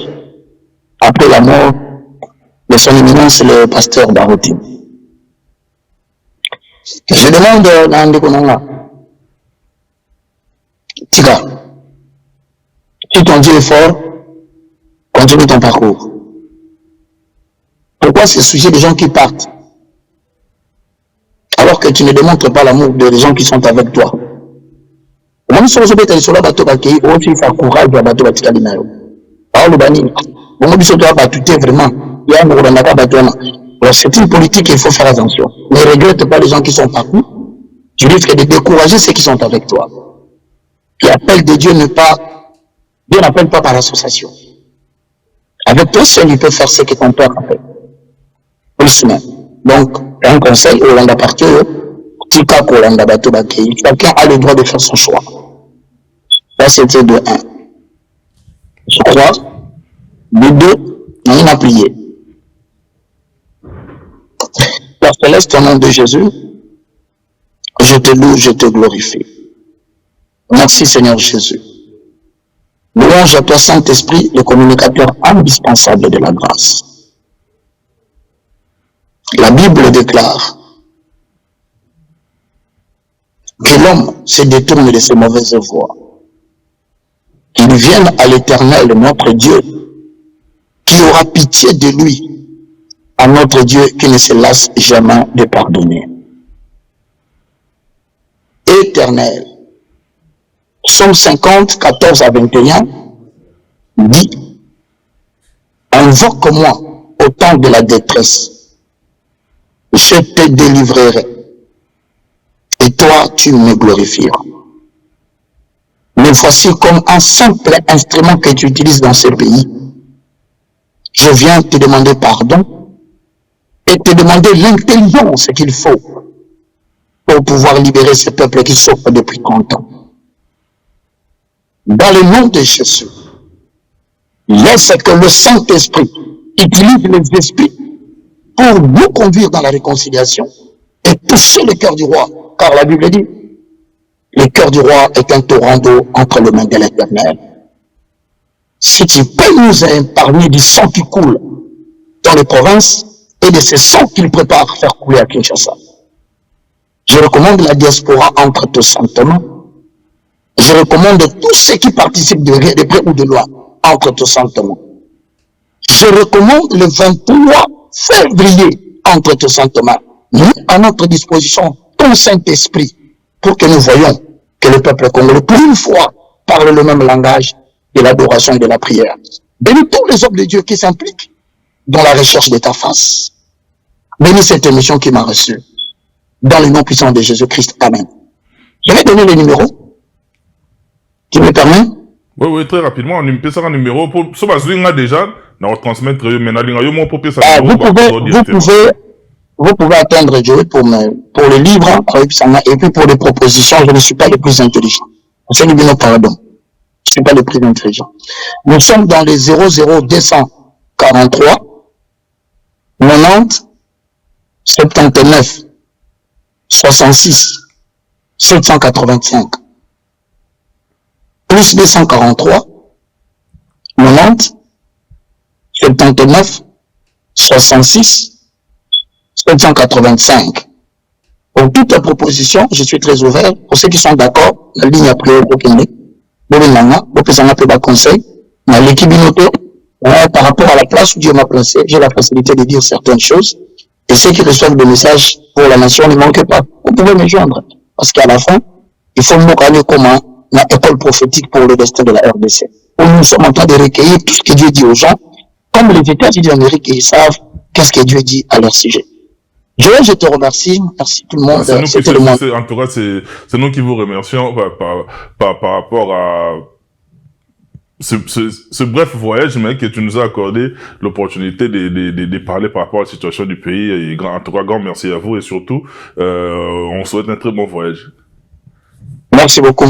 après la mort de son éminence le pasteur Barouti. Je demande à Ndekonanga, Tika, si ton Dieu est fort, continue ton parcours. Pourquoi ce sujet des gens qui partent alors que tu ne démontres pas l'amour des gens qui sont avec toi? Même si on a sur la bateau qui aussi fait courage à bateau qui est là. Alors le banni, bon biso doit battre vraiment. Il y a un gros naka bateau. C'est une politique et il faut faire attention. Ne regrette pas les gens qui sont partis. Tu risques de décourager ceux qui sont avec toi. L'appel de Dieu n'est pas... Dieu n'appelle pas par association. Avec toi seul, il peut faire ce que ton père appelle. Donc, un conseil, Hollande partir, Tika Hollande Bato Bakei. Chacun a le droit de faire son choix. Là, c'était de 1. Je crois. De 2, on a prié. Père Céleste, au nom de Jésus, je te loue, je te glorifie. Merci Seigneur Jésus. Louange à toi Saint-Esprit, le communicateur indispensable de la grâce. La Bible déclare que l'homme se détourne de ses mauvaises voies. Qu'il vienne à l'Éternel, notre Dieu, qui aura pitié de lui, à notre Dieu qui ne se lasse jamais de pardonner. Éternel, Psaume 50, 14 à 21, dit, invoque-moi au temps de la détresse, je te délivrerai, et toi tu me glorifieras. Me voici comme un simple instrument que tu utilises dans ce pays. Je viens te demander pardon et te demander l'intelligence qu'il faut pour pouvoir libérer ce peuple qui souffre depuis 30 ans. Dans le nom de Jésus, laisse que le Saint-Esprit utilise les esprits pour nous conduire dans la réconciliation et toucher le cœur du roi. Car la Bible dit, le cœur du roi est un torrent d'eau entre les mains de l'Éternel. Si tu peux nous épargner du sang qui coule dans les provinces et de ce sang qu'il prépare à faire couler à Kinshasa. Je recommande la diaspora entre tes sentiments. Je recommande tous ceux qui participent de près ou de loin entre tes sentiments. Je recommande le 23 février entre tes sentiments. Nous, à notre disposition, ton Saint-Esprit, pour que nous voyions que le peuple congolais, pour une fois, parle le même langage de l'adoration et de la prière. Bénis tous les hommes de Dieu qui s'impliquent dans la recherche de ta face. Bénis cette émission qui m'a reçu. Dans le nom puissant de Jésus-Christ. Amen. Je vais donner les numéros. Tu me permets? Oui, très rapidement. On peut faire un numéro pour ce que déjà, on va transmettre maintenant. Vous pouvez attendre Dieu pour le livre et puis pour les propositions. Je ne suis pas le plus intelligent. C'est le bien pardon. Je ne suis pas le plus intelligent. Nous sommes dans les 00243 90 79 66 785 plus 243 90 79 66 785. Pour toute la proposition, je suis très ouvert. Pour ceux qui sont d'accord, la ligne a priori au Québec. Conseil. L'équipe par rapport à la place où Dieu m'a placé, j'ai la facilité de dire certaines choses. Et ceux qui reçoivent des messages pour la nation, ne manquez pas. Vous pouvez me joindre. Parce qu'à la fin, il faut nous connaître comment une école prophétique pour le destin de la RDC. Où nous sommes en train de recueillir tout ce que Dieu dit aux gens. Comme les États-Unis d'Amérique, ils savent qu'est-ce que Dieu dit à leur sujet. Joël, je te remercie. Merci tout le monde. En tout cas, c'est nous qui vous remercions par rapport à ce bref voyage, mais que tu nous as accordé l'opportunité de parler par rapport à la situation du pays. Et en tout cas, grand merci à vous et surtout, on souhaite un très bon voyage. Merci beaucoup.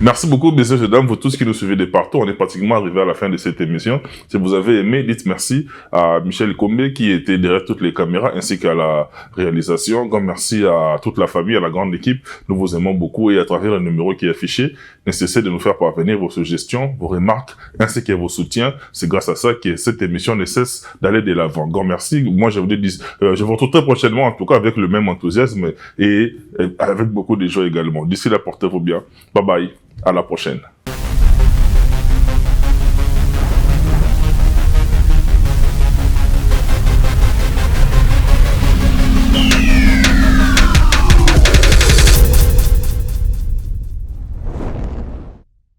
Merci beaucoup, messieurs et dames, pour tous qui nous suivez de partout. On est pratiquement arrivé à la fin de cette émission. Si vous avez aimé, dites merci à Michel Kombe qui était derrière toutes les caméras ainsi qu'à la réalisation. Grand merci à toute la famille, à la grande équipe. Nous vous aimons beaucoup et à travers le numéro qui est affiché, ne cessez de nous faire parvenir vos suggestions, vos remarques ainsi que vos soutiens. C'est grâce à ça que cette émission ne cesse d'aller de l'avant. Grand merci. Moi, je vous retrouve très prochainement, en tout cas avec le même enthousiasme et avec beaucoup de joie également. D'ici là, portez-vous bien. Bye bye. À la prochaine.